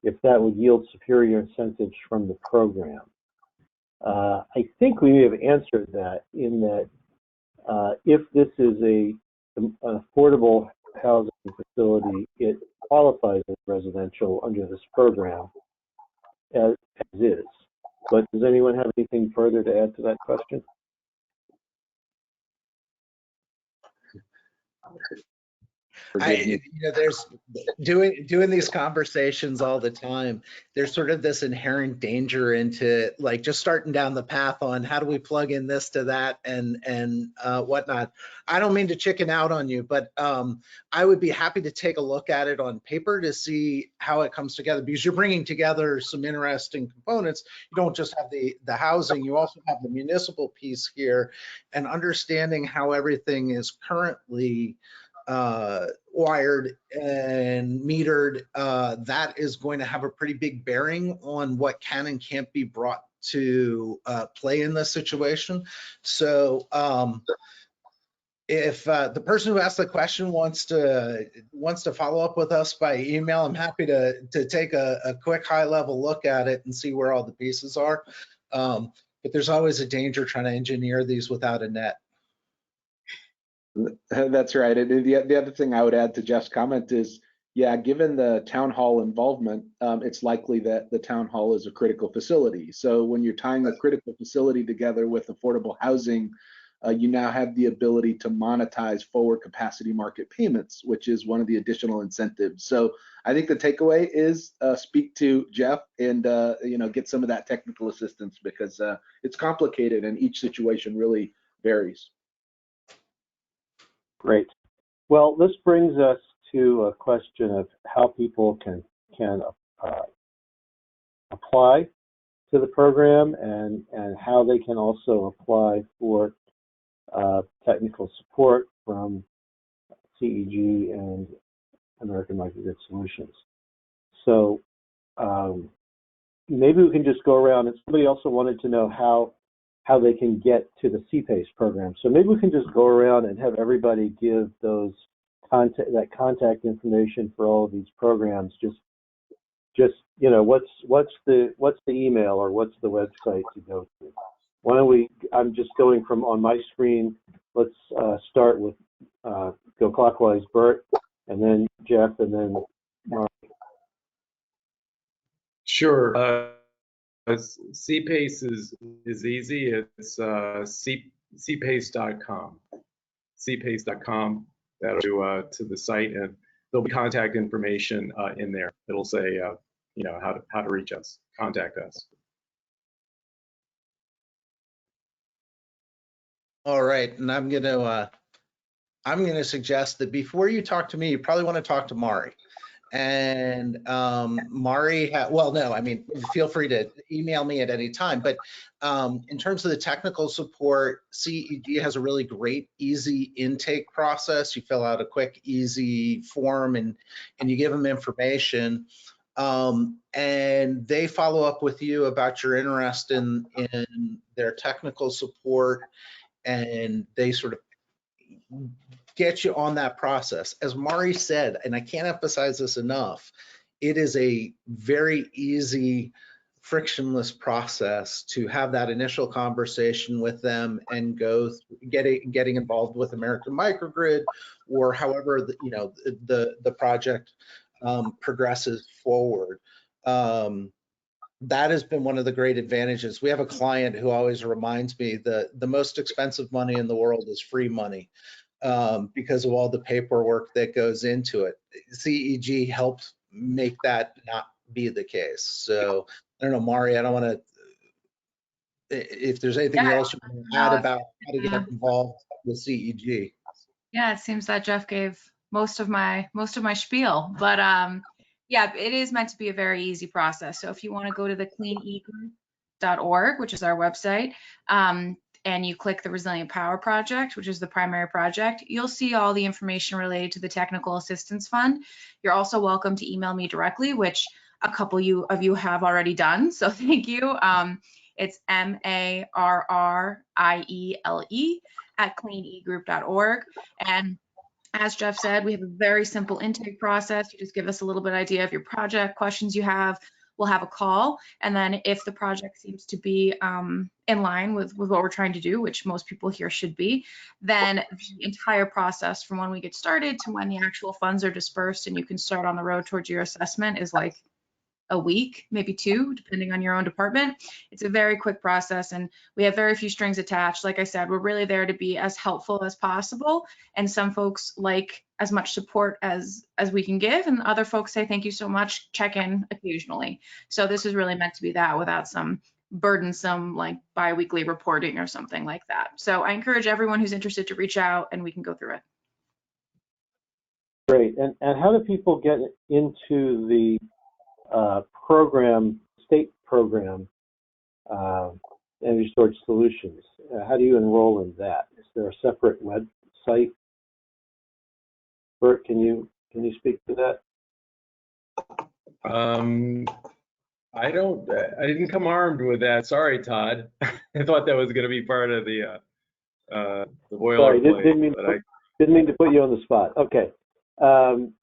if that would yield superior incentives from the program? I think we may have answered that in that if this is an affordable housing facility, it qualifies as residential under this program as is. But does anyone have anything further to add to that question? There's doing these conversations all the time. There's sort of this inherent danger into like just starting down the path on how do we plug in this to that and whatnot. I don't mean to chicken out on you, but I would be happy to take a look at it on paper to see how it comes together, because you're bringing together some interesting components. You don't just have the housing, you also have the municipal piece here, and understanding how everything is currently wired and metered, that is going to have a pretty big bearing on what can and can't be brought to play in this situation. So if the person who asked the question wants to follow up with us by email, I'm happy to take a quick high level look at it and see where all the pieces are. But there's always a danger trying to engineer these without a net. That's right. And the other thing I would add to Geoff's comment is, yeah, given the town hall involvement, it's likely that the town hall is a critical facility. So when you're tying a critical facility together with affordable housing, you now have the ability to monetize forward capacity market payments, which is one of the additional incentives. So I think the takeaway is speak to Geoff and get some of that technical assistance, because it's complicated and each situation really varies. Great. Well, this brings us to a question of how people can apply to the program and how they can also apply for technical support from CEG and American Microgrid Solutions. So maybe we can just go around, and somebody also wanted to know how how they can get to the CPACE program. So maybe we can just go around and have everybody give those contact information for all of these programs. Just you know, what's the email or what's the website to go to? Why don't we? I'm just going from on my screen. Let's start with go clockwise, Bert, and then Geoff, and then Mark. Sure. CPACE is easy. It's cpace.com. cpace.com. That'll go to the site, and there'll be contact information in there. It'll say, you know, how to reach us, contact us. All right, and I'm gonna suggest that before you talk to me, you probably want to talk to Mari. And Mari, well, no, I mean, feel free to email me at any time. But in terms of the technical support, CEG has a really great, easy intake process. You fill out a quick, easy form, and you give them information. And they follow up with you about your interest in their technical support, and they sort of get you on that process. As Mari said, and I can't emphasize this enough, it is a very easy, frictionless process to have that initial conversation with them and go getting involved with American Microgrid, or however the project progresses forward. That has been one of the great advantages. We have a client who always reminds me that the most expensive money in the world is free money. Because of all the paperwork that goes into it. CEG helped make that not be the case. So I don't know, Mari, I don't want to, if there's anything else you want to add about how to get involved with CEG. Yeah, it seems that Geoff gave most of my spiel, but yeah, it is meant to be a very easy process. So if you want to go to the cleanegroup.org, which is our website, and you click the Resilient Power Project, which is the primary project, you'll see all the information related to the Technical Assistance Fund. You're also welcome to email me directly, which a couple of you have already done, so thank you. It's mariele@cleanegroup.org. And as Geoff said, we have a very simple intake process. You just give us a little bit idea of your project, questions you have. We'll have a call, and then if the project seems to be in line with what we're trying to do, which most people here should be, then the entire process from when we get started to when the actual funds are dispersed and you can start on the road towards your assessment is like a week, maybe 2, depending on your own department. It's a very quick process, and we have very few strings attached. Like I said, we're really there to be as helpful as possible, and some folks like as much support as we can give, and other folks say thank you so much, check in occasionally. So this is really meant to be that, without some burdensome like bi-weekly reporting or something like that. So I encourage everyone who's interested to reach out, and we can go through it. Great. And how do people get into the program, state program, Energy Storage Solutions? How do you enroll in that? Is there a separate website? Bert, can you speak to that? I didn't come armed with that. Sorry, Todd. I thought that was going to be part of the boilerplate. Sorry, didn't mean to put you on the spot. Okay. I'm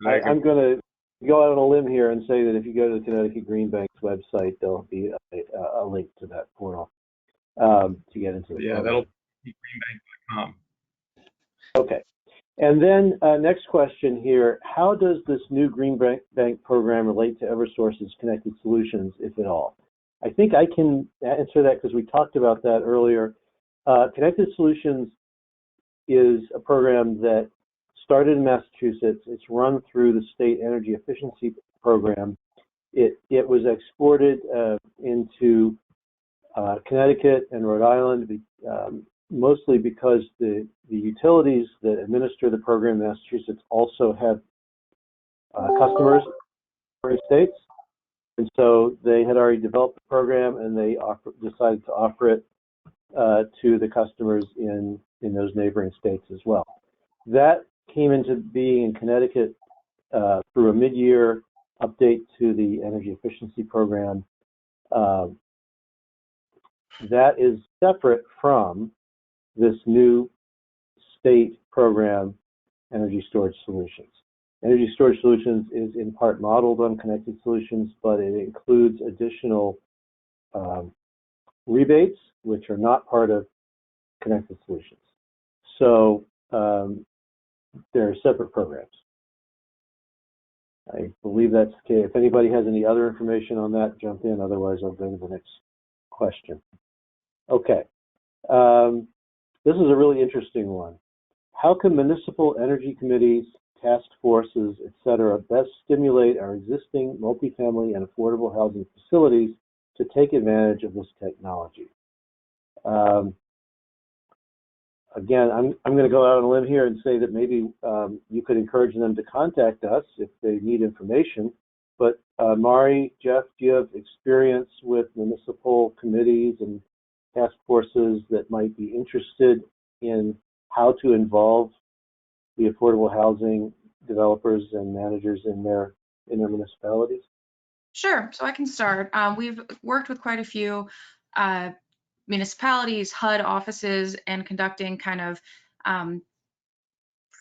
going to go out on a limb here and say that if you go to the Connecticut Green Bank's website, there'll be a link to that portal to get into the program. That'll be greenbank.com. Okay. And then next question here, how does this new Green Bank program relate to Eversource's Connected Solutions, if at all? I think I can answer that because we talked about that earlier. Connected Solutions is a program that started in Massachusetts. It's run through the state energy efficiency program. It was exported into Connecticut and Rhode Island, mostly because the utilities that administer the program in Massachusetts also have customers in states. And so they had already developed the program, and they decided to offer it to the customers in those neighboring states as well. That came into being in Connecticut through a mid-year update to the energy efficiency program that is separate from this new state program, Energy Storage Solutions. Energy Storage Solutions is in part modeled on Connected Solutions, but it includes additional rebates, which are not part of Connected Solutions. So they're separate programs. I believe that's okay. If anybody has any other information on that, jump in. Otherwise, I'll go to the next question. Okay. This is a really interesting one. How can municipal energy committees, task forces, et cetera, best stimulate our existing multifamily and affordable housing facilities to take advantage of this technology? Again, I'm going to go out on a limb here and say that maybe you could encourage them to contact us if they need information. But Mari, Geoff, do you have experience with municipal committees and task forces that might be interested in how to involve the affordable housing developers and managers in their municipalities? Sure, so I can start. We've worked with quite a few municipalities, HUD offices, and conducting kind of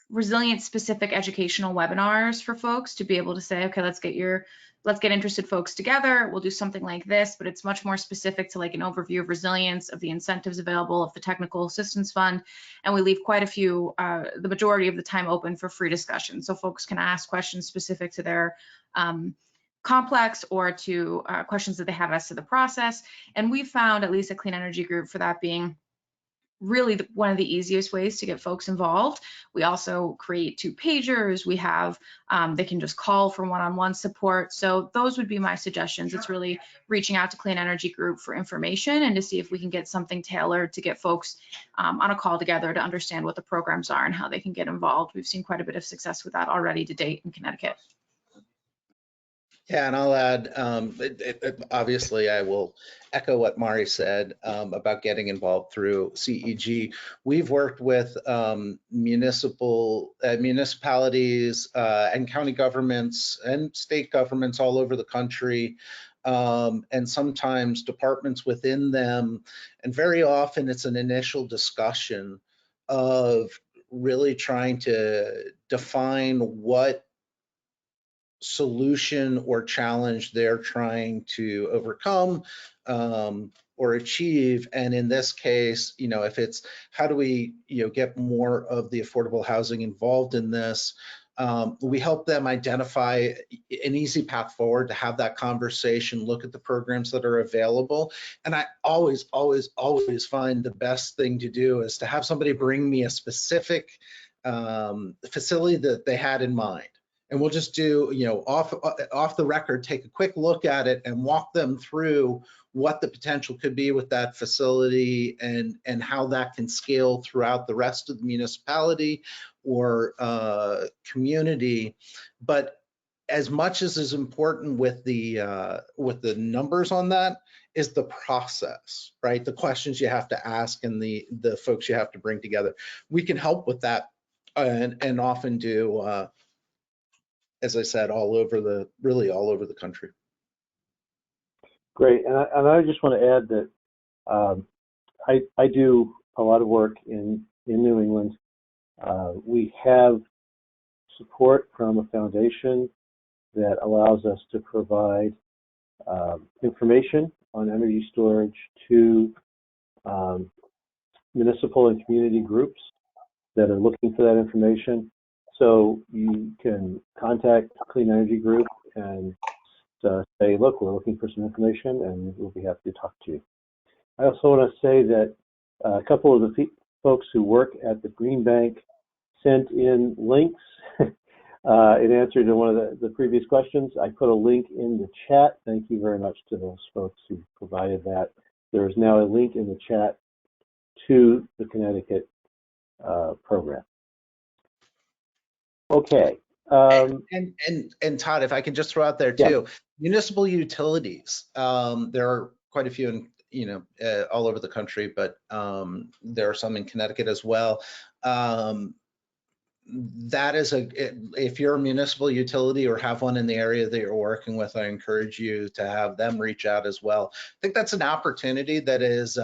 resilient specific educational webinars for folks to be able to say, okay, let's get interested folks together. We'll do something like this, but it's much more specific to like an overview of resilience, of the incentives available, of the technical assistance fund. And we leave quite a few, the majority of the time open for free discussion. So folks can ask questions specific to their complex or to questions that they have as to the process. And we've found, at least at Clean Energy Group, for that being really one of the easiest ways to get folks involved. We also create 2-pagers. We have, they can just call for one-on-one support. So those would be my suggestions. It's really reaching out to Clean Energy Group for information and to see if we can get something tailored to get folks on a call together to understand what the programs are and how they can get involved. We've seen quite a bit of success with that already to date in Connecticut. Yeah, and I'll add, obviously, I will echo what Mari said about getting involved through CEG. We've worked with municipalities and county governments and state governments all over the country, and sometimes departments within them. And very often it's an initial discussion of really trying to define what solution or challenge they're trying to overcome or achieve. And in this case, if it's how do we get more of the affordable housing involved in this, we help them identify an easy path forward to have that conversation, look at the programs that are available. And I always find the best thing to do is to have somebody bring me a specific facility that they had in mind. And we'll just do, off the record, take a quick look at it and walk them through what the potential could be with that facility and how that can scale throughout the rest of the municipality or community. But as much as is important with the numbers on that is the process, right? The questions you have to ask and the folks you have to bring together. We can help with that and often do. As I said, really all over the country. Great, and I just want to add that I do a lot of work in New England. We have support from a foundation that allows us to provide information on energy storage to municipal and community groups that are looking for that information. So you can contact Clean Energy Group and say, look, we're looking for some information, and we'll be happy to talk to you. I also want to say that a couple of the folks who work at the Green Bank sent in links in answer to one of the previous questions. I put a link in the chat. Thank you very much to those folks who provided that. There is now a link in the chat to the Connecticut program. Okay. And Todd, if I can just throw out there too, yeah. Municipal utilities. There are quite a few in all over the country, but there are some in Connecticut as well. that is if you're a municipal utility or have one in the area that you're working with, I encourage you to have them reach out as well. I think that's an opportunity that is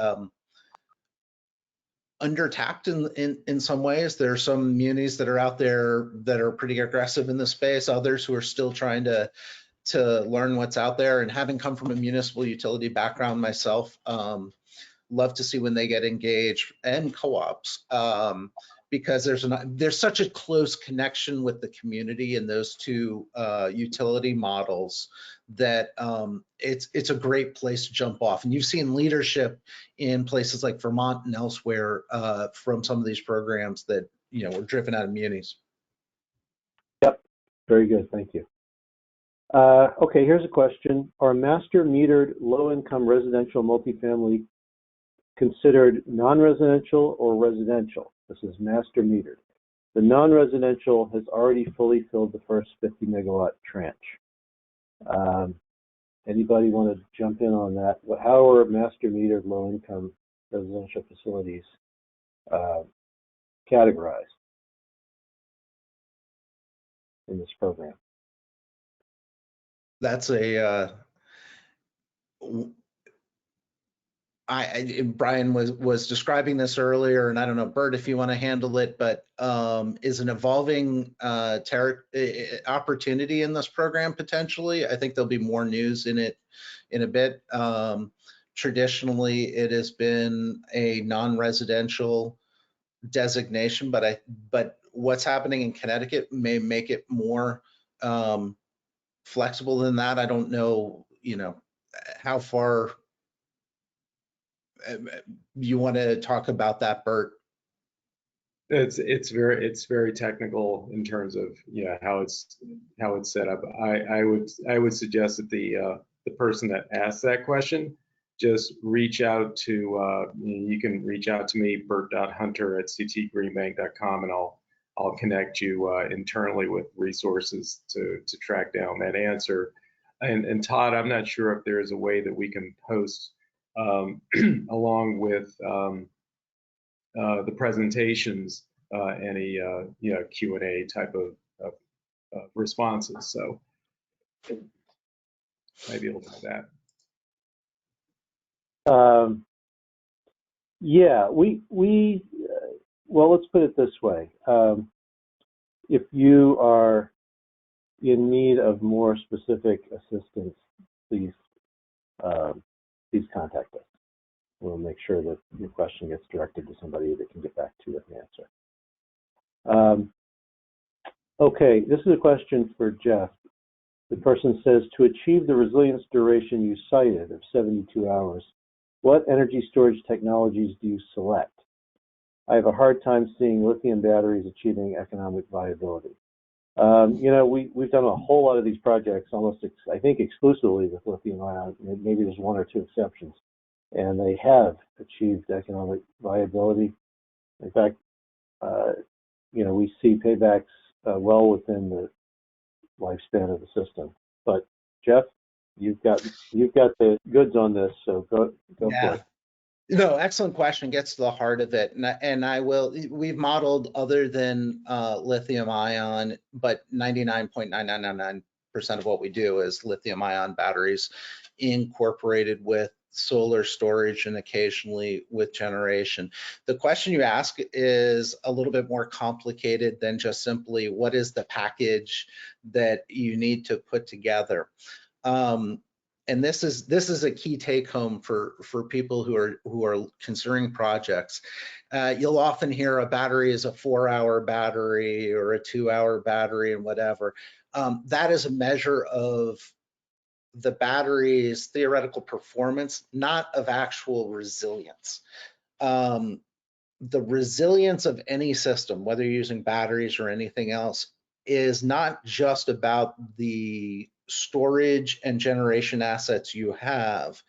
undertapped in some ways. There are some munis that are out there that are pretty aggressive in the space, others who are still trying to learn what's out there. And having come from a municipal utility background myself, love to see when they get engaged, and co-ops, because there's such a close connection with the community in those two utility models that it's a great place to jump off. And you've seen leadership in places like Vermont and elsewhere from some of these programs that were driven out of munis. Yep, very good, thank you. Okay, here's a question. Are master metered low-income residential multifamily considered non-residential or residential? This is master metered. The non-residential has already fully filled the first 50 megawatt tranche. Anybody want to jump in on that? How are master metered low-income residential facilities categorized in this program? That's Bryan was describing this earlier, and I don't know, Bert, if you want to handle it, but is an evolving opportunity in this program potentially. I think there'll be more news in it in a bit. Traditionally, it has been a non-residential designation, but what's happening in Connecticut may make it more flexible than that. I don't know, how far you want to talk about that, Bert. It's very technical in terms of how it's set up. I would suggest that the person that asked that question just reach out to you can reach out to me, bert.hunter@ctgreenbank.com, and I'll connect you internally with resources to track down that answer. And Todd, I'm not sure if there is a way that we can post along with the presentations any Q&A type of responses. So might be able to do that. Yeah, well, let's put it this way. If you are in need of more specific assistance, please contact us. We'll make sure that your question gets directed to somebody that can get back to you with an answer. Okay, this is a question for Geoff. The person says, to achieve the resilience duration you cited of 72 hours, what energy storage technologies do you select? I have a hard time seeing lithium batteries achieving economic viability. We've done a whole lot of these projects, almost, I think, exclusively with lithium ion. Maybe there's one or two exceptions, and they have achieved economic viability. In fact, we see paybacks well within the lifespan of the system. But Geoff, you've got the goods on this, so go for it. No, excellent question. Gets to the heart of it, and we've modeled other than lithium ion, but 99.9999% of what we do is lithium ion batteries incorporated with solar storage and occasionally with generation. The question you ask is a little bit more complicated than just simply what is the package that you need to put together. And this is a key take home for people who are considering projects. You'll often hear a battery is a 4-hour battery or a 2-hour battery and whatever. That is a measure of the battery's theoretical performance, not of actual resilience. The resilience of any system, whether you're using batteries or anything else, is not just about the storage and generation assets you have,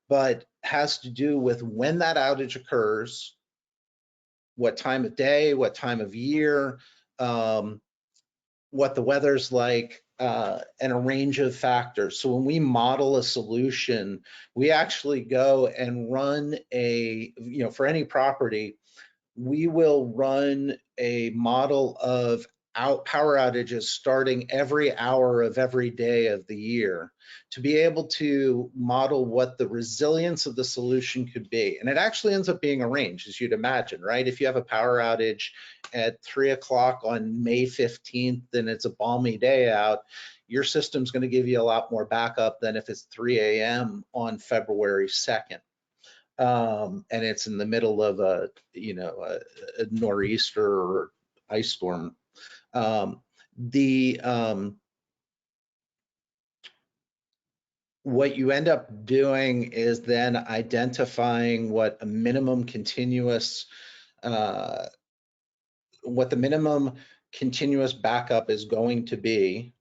but has to do with when that outage occurs, what time of day, what time of year, what the weather's like, and a range of factors. So when we model a solution, we actually go and run for any property, we will run a model of power outages starting every hour of every day of the year to be able to model what the resilience of the solution could be. And it actually ends up being a range, as you'd imagine, right? If you have a power outage at 3 o'clock on May 15th and it's a balmy day out, your system's going to give you a lot more backup than if it's 3 a.m. on February 2nd. And it's in the middle of a nor'easter or ice storm. What you end up doing is then identifying what a minimum continuous backup is going to be,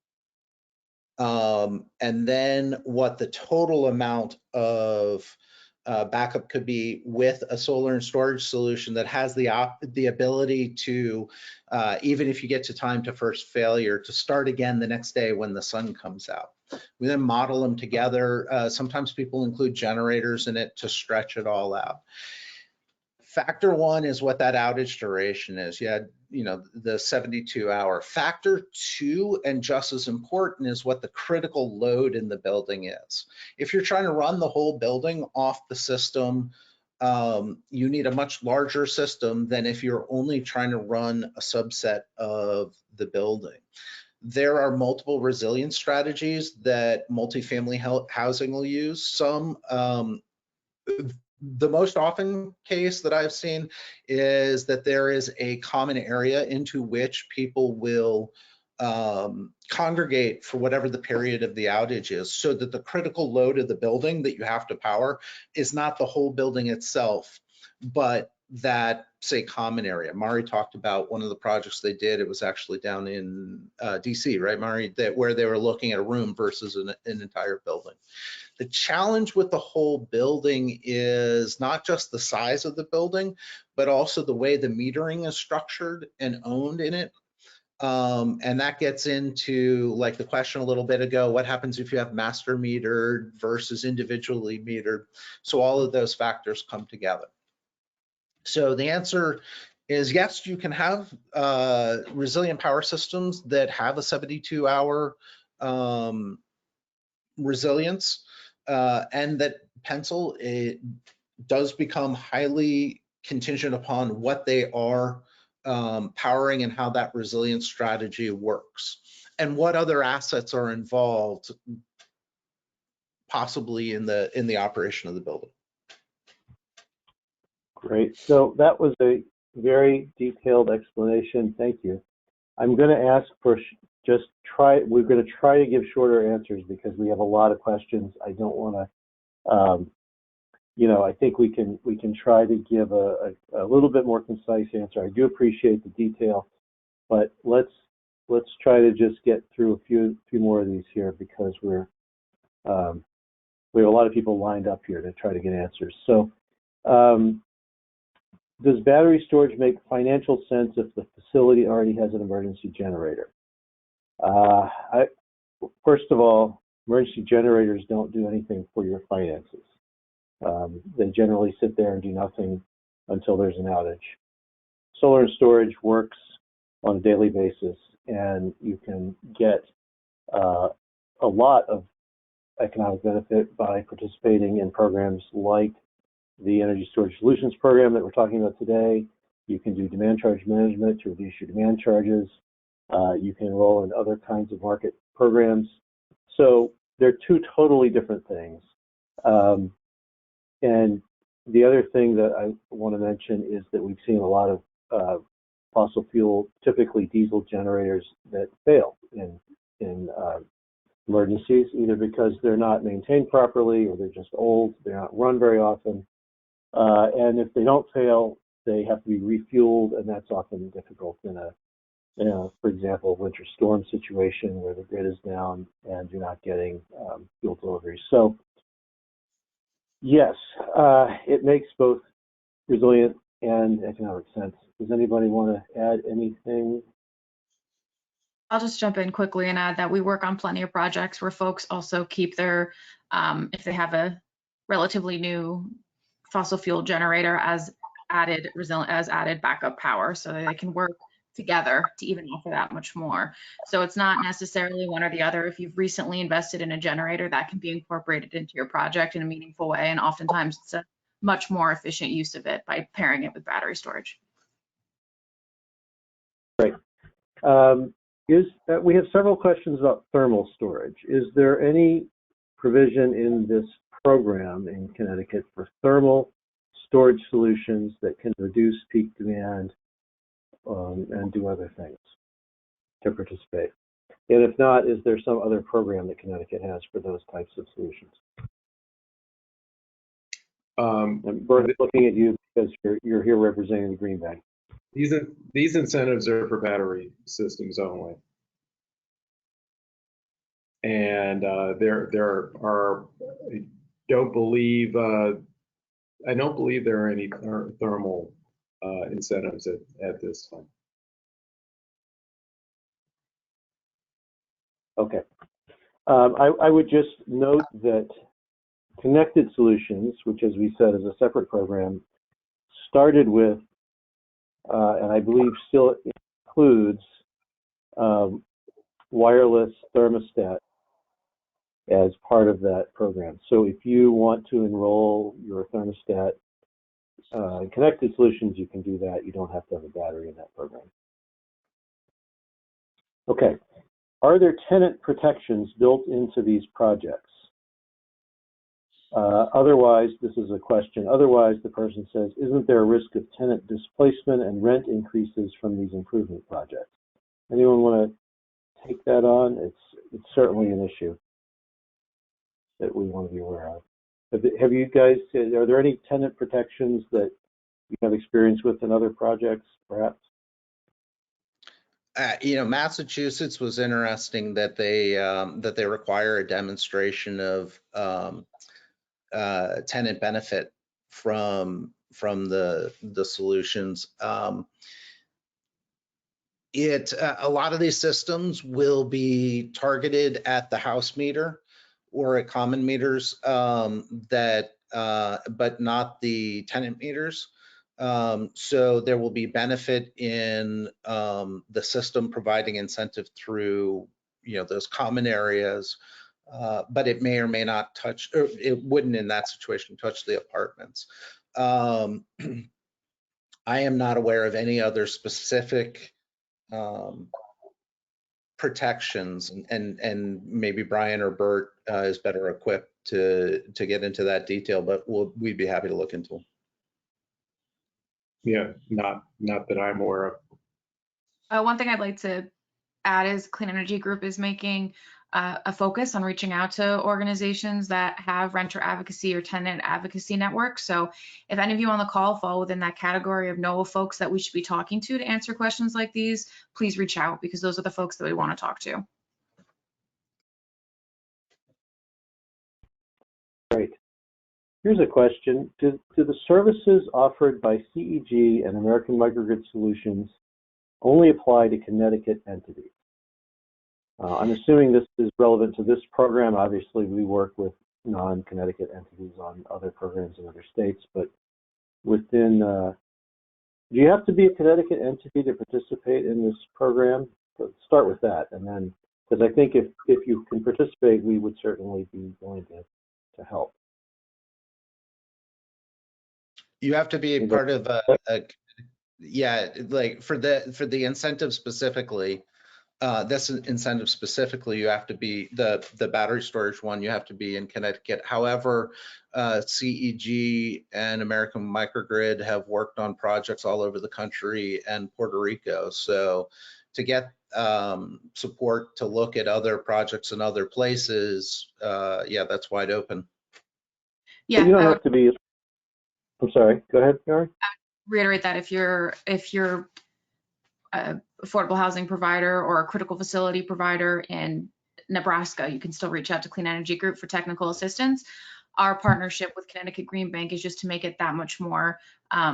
and then what the total amount of backup could be with a solar and storage solution that has the ability to, even if you get to time to first failure, to start again the next day when the sun comes out. We then model them together. Sometimes people include generators in it to stretch it all out. Factor one is what that outage duration is. You had, the 72-hour. Factor two, and just as important, is what the critical load in the building is. If you're trying to run the whole building off the system, you need a much larger system than if you're only trying to run a subset of the building. There are multiple resilience strategies that multifamily housing will use. Some, the most often case that I've seen is that there is a common area into which people will congregate for whatever the period of the outage is, so that the critical load of the building that you have to power is not the whole building itself, but that, say, common area. Mari talked about one of the projects they did. It was actually down in DC, right, Mari, where they were looking at a room versus an entire building. The challenge with the whole building is not just the size of the building, but also the way the metering is structured and owned in it. And that gets into, like, the question a little bit ago, what happens if you have master metered versus individually metered? So all of those factors come together. So the answer is yes, you can have resilient power systems that have a 72-hour resilience, and that pencil, it does become highly contingent upon what they are powering and how that resilience strategy works, and what other assets are involved, possibly in the operation of the building. Great. So that was a very detailed explanation. Thank you. I'm going to ask for we're going to try to give shorter answers because we have a lot of questions. I don't want to, I think we can try to give a little bit more concise answer. I do appreciate the detail, but let's try to just get through a few more of these here, because we have a lot of people lined up here to try to get answers. So, does battery storage make financial sense if the facility already has an emergency generator? First of all, emergency generators don't do anything for your finances. They generally sit there and do nothing until there's an outage. Solar and storage works on a daily basis, and you can get a lot of economic benefit by participating in programs like the Energy Storage Solutions program that we're talking about today. You can do demand charge management to reduce your demand charges. You can enroll in other kinds of market programs. So they're two totally different things. And the other thing that I want to mention is that we've seen a lot of fossil fuel, typically diesel generators, that fail in emergencies, either because they're not maintained properly or they're just old, they're not run very often. And if they don't fail, they have to be refueled, and that's often difficult in for example, a winter storm situation where the grid is down and you're not getting fuel delivery. So yes, it makes both resilient and economic sense. Does anybody want to add anything? I'll just jump in quickly and add that we work on plenty of projects where folks also keep their, if they have a relatively new fossil fuel generator, as added backup power so that they can work together to even offer that much more. So it's not necessarily one or the other. If you've recently invested in a generator, that can be incorporated into your project in a meaningful way. And oftentimes it's a much more efficient use of it by pairing it with battery storage. Great. We have several questions about thermal storage. Is there any provision in this program in Connecticut for thermal storage solutions that can reduce peak demand and do other things to participate? And if not, is there some other program that Connecticut has for those types of solutions? And Bert, looking at you because you're here representing the Green Bank. These incentives are for battery systems only. And there are, I don't believe there are any thermal incentives at this time. Okay. I would just note that Connected Solutions, which as we said is a separate program, started with, and I believe still includes, wireless thermostat as part of that program. So if you want to enroll your thermostat in Connected Solutions, you can do that. You don't have to have a battery in that program. Okay. Are there tenant protections built into these projects? Otherwise, this is a question. Otherwise, the person says, isn't there a risk of tenant displacement and rent increases from these improvement projects? Anyone want to take that on? It's certainly an issue that we want to be aware of. Have you guys, are there any tenant protections that you have experience with in other projects, perhaps? Massachusetts was interesting that they require a demonstration of tenant benefit from the solutions. A lot of these systems will be targeted at the house meter or at common meters, but not the tenant meters. So there will be benefit in the system providing incentive through those common areas, but it may or may not touch, or it wouldn't in that situation touch the apartments. I am not aware of any other specific protections, and maybe Bryan or Bert is better equipped to get into that detail, but we'd be happy to look into them. Yeah, not that I'm aware of. One thing I'd like to add is Clean Energy Group is making a focus on reaching out to organizations that have renter advocacy or tenant advocacy networks. So if any of you on the call fall within that category of know folks that we should be talking to answer questions like these, please reach out because those are the folks that we want to talk to. Great. Here's a question. Do the services offered by CEG and American Microgrid Solutions only apply to Connecticut entities? I'm assuming this is relevant to this program. Obviously, we work with non-Connecticut entities on other programs in other states, but within, do you have to be a Connecticut entity to participate in this program? Let's start with that, and then, because I think if you can participate, we would certainly be willing to help. You have to be a part of like for the incentive specifically, this incentive specifically, you have to be the battery storage one, you have to be in Connecticut. However, CEG and American Microgrid have worked on projects all over the country and Puerto Rico. So to get support to look at other projects in other places, that's wide open. Yeah, you don't have to be. I'm sorry. Go ahead, Mary. Reiterate that if you're affordable housing provider or a critical facility provider in Nebraska, you can still reach out to Clean Energy Group for technical assistance. Our partnership with Connecticut Green Bank is just to make it that much more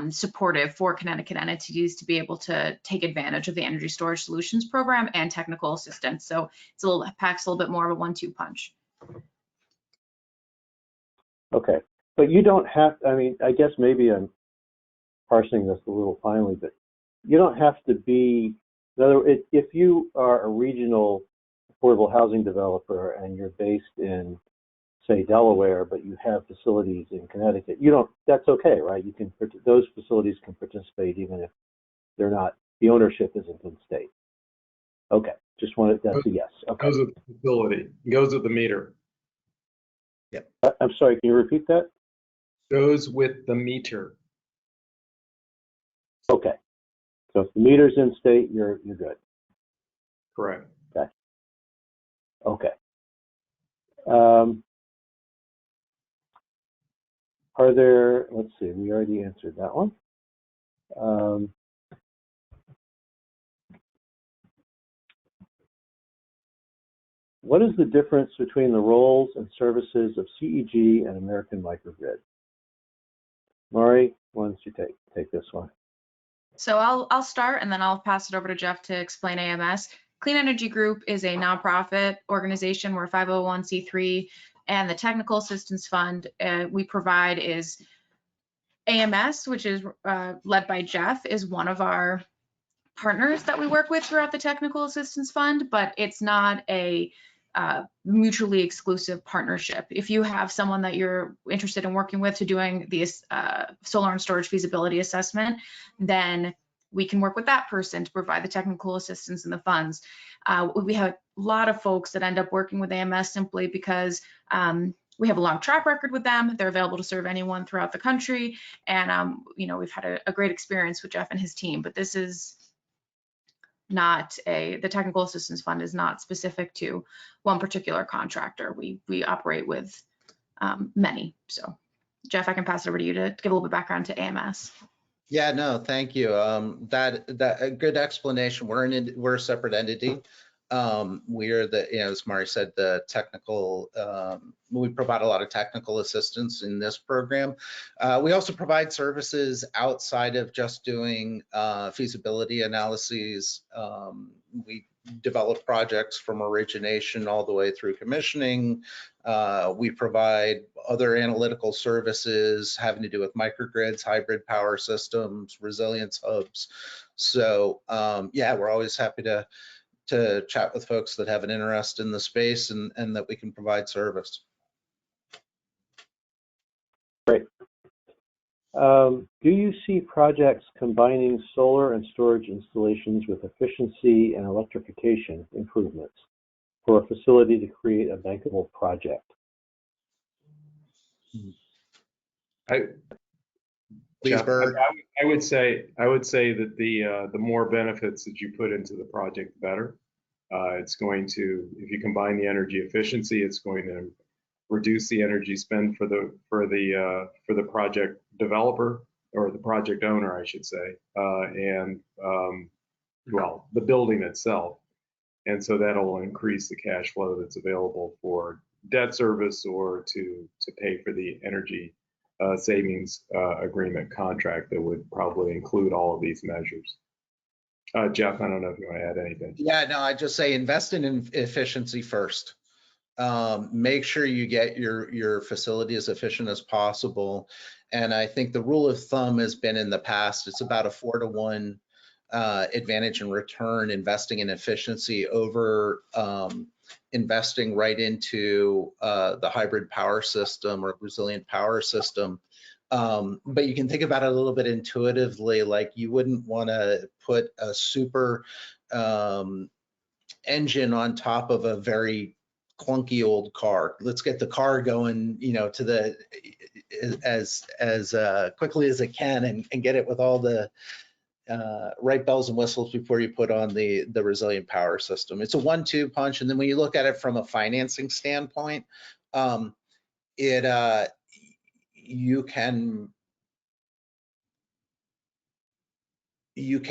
supportive for Connecticut entities to be able to take advantage of the Energy Storage Solutions program and technical assistance. So it's packs a little bit more of a 1-2 punch. Okay, but you don't have, I mean, I guess maybe I'm parsing this a little finely, but you don't have to be, in other words, if you are a regional affordable housing developer and you're based in, say, Delaware, but you have facilities in Connecticut, that's okay, right? Those facilities can participate even if they're not, the ownership isn't in state. Okay, that's a yes. Okay. Goes with the facility, goes with the meter. Yep. I'm sorry, can you repeat that? Goes with the meter. Okay. So if the meter's in state, you're good. Correct. Okay. Are there, let's see, we already answered that one. What is the difference between the roles and services of CEG and American Microgrid? Maury, why don't you take this one? So I'll start and then I'll pass it over to Geoff to explain AMS. Clean Energy Group is a nonprofit organization. We're 501c3, and the Technical Assistance Fund we provide is AMS, which is led by Geoff, is one of our partners that we work with throughout the Technical Assistance Fund, but it's not a mutually exclusive partnership. If you have someone that you're interested in working with to doing the solar and storage feasibility assessment, then we can work with that person to provide the technical assistance and the funds. We have a lot of folks that end up working with AMS simply because we have a long track record with them. They're available to serve anyone throughout the country. And, we've had a great experience with Geoff and his team, but this is not the technical assistance fund is not specific to one particular contractor. We operate with many. So Geoff, I can pass it over to you to give a little bit of background to AMS. Yeah, no, thank you. That a good explanation. We're a separate entity. We're as Mari said, the technical. We provide a lot of technical assistance in this program. We also provide services outside of just doing feasibility analyses. We develop projects from origination all the way through commissioning. We provide other analytical services having to do with microgrids, hybrid power systems, resilience hubs. So yeah, we're always happy to chat with folks that have an interest in the space and that we can provide service. Great. Do you see projects combining solar and storage installations with efficiency and electrification improvements for a facility to create a bankable project? Please, Bert. I would say that the more benefits that you put into the project, the better. It's going to, if you combine the energy efficiency, it's going to reduce the energy spend for the project developer, or the project owner, I should say, and well, the building itself. And so that'll increase the cash flow that's available for debt service or to pay for the energy savings agreement contract that would probably include all of these measures. Geoff, I don't know if you want to add anything. Yeah, no, I just say invest in efficiency first. Make sure you get your facility as efficient as possible. And I think the rule of thumb has been in the past, it's about a 4-to-1 advantage in return investing in efficiency over investing right into the hybrid power system or resilient power system. But you can think about it a little bit intuitively, like you wouldn't want to put a super engine on top of a very clunky old car. Let's get the car going, to the as quickly as it can and get it with all the right bells and whistles before you put on the resilient power system. It's a 1-2 punch. And then when you look at it from a financing standpoint, you can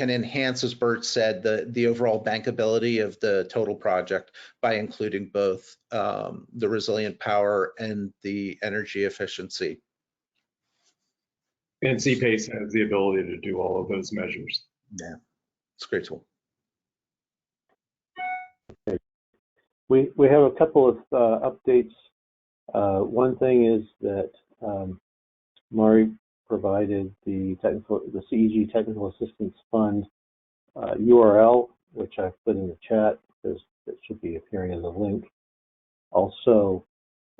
enhance, as Bert said, the overall bankability of the total project by including both the resilient power and the energy efficiency. And CPACE has the ability to do all of those measures. Yeah, it's a great tool. Okay. We have a couple of updates. One thing is that Mari provided the CEG Technical Assistance Fund URL, which I've put in the chat because it should be appearing as a link. Also,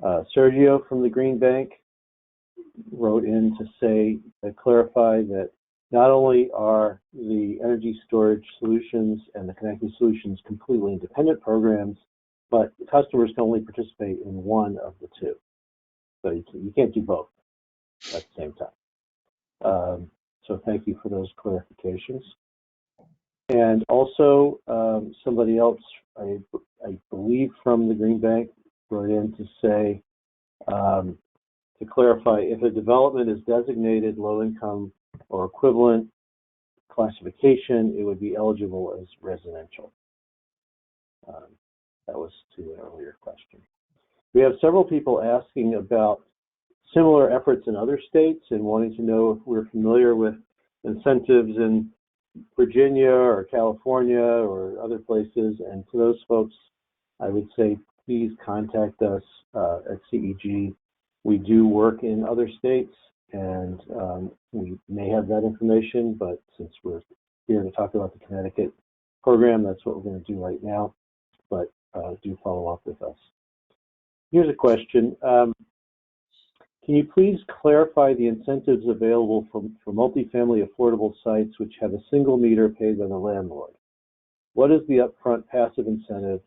Sergio from the Green Bank wrote in to clarify that not only are the energy storage solutions and the connected solutions completely independent programs, but customers can only participate in one of the two. So you can't do both at the same time. So thank you for those clarifications. And also, somebody else, I believe from the Green Bank, wrote in to say, to clarify, if a development is designated low income or equivalent classification, it would be eligible as residential. That was to an earlier question. We have several people asking about similar efforts in other states and wanting to know if we're familiar with incentives in Virginia or California or other places. And to those folks, I would say, please contact us at CEG. We do work in other states, and we may have that information, but since we're here to talk about the Connecticut program, that's what we're going to do right now. But do follow up with us. Here's a question. Can you please clarify the incentives available for multifamily affordable sites which have a single meter paid by the landlord? What is the upfront passive incentive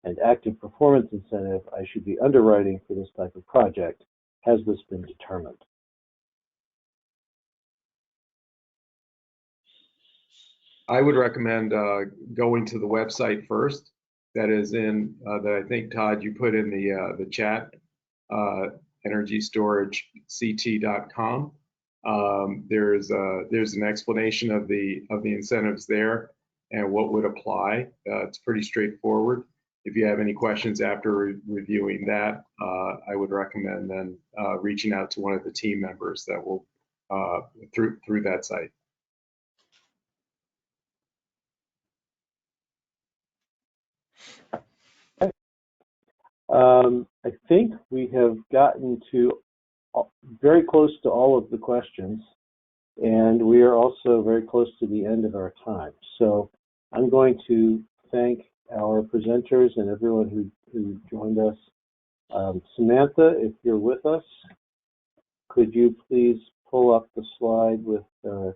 and active performance incentive I should be underwriting for this type of project? Has this been determined? I would recommend going to the website first. That is in that I think, Todd, you put in the chat, energystorageCT.com. There's an explanation of the incentives there and what would apply. It's pretty straightforward. If you have any questions after reviewing that, I would recommend then reaching out to one of the team members that will through that site. I think we have gotten to very close to all of the questions, and we are also very close to the end of our time. So I'm going to thank our presenters and everyone who joined us. Samantha, if you're with us, could you please pull up the slide with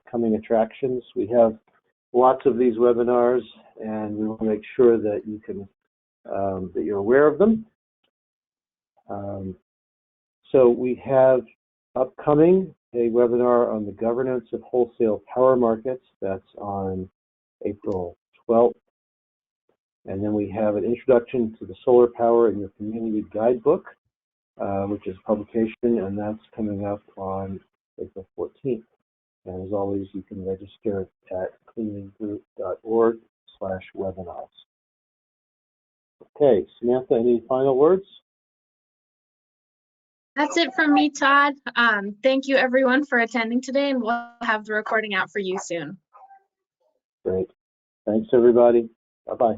coming attractions? We have lots of these webinars, and we want to make sure that you can that you're aware of them. So we have upcoming a webinar on the governance of wholesale power markets. That's on April 12th. And then we have an introduction to the solar power in your community guidebook, which is a publication, and that's coming up on April 14th. And as always, you can register at cleanlinggroup.org/webinars. Okay, Samantha, any final words? That's it from me, Todd. Thank you everyone for attending today, and we'll have the recording out for you soon. Great. Thanks, everybody. Bye-bye.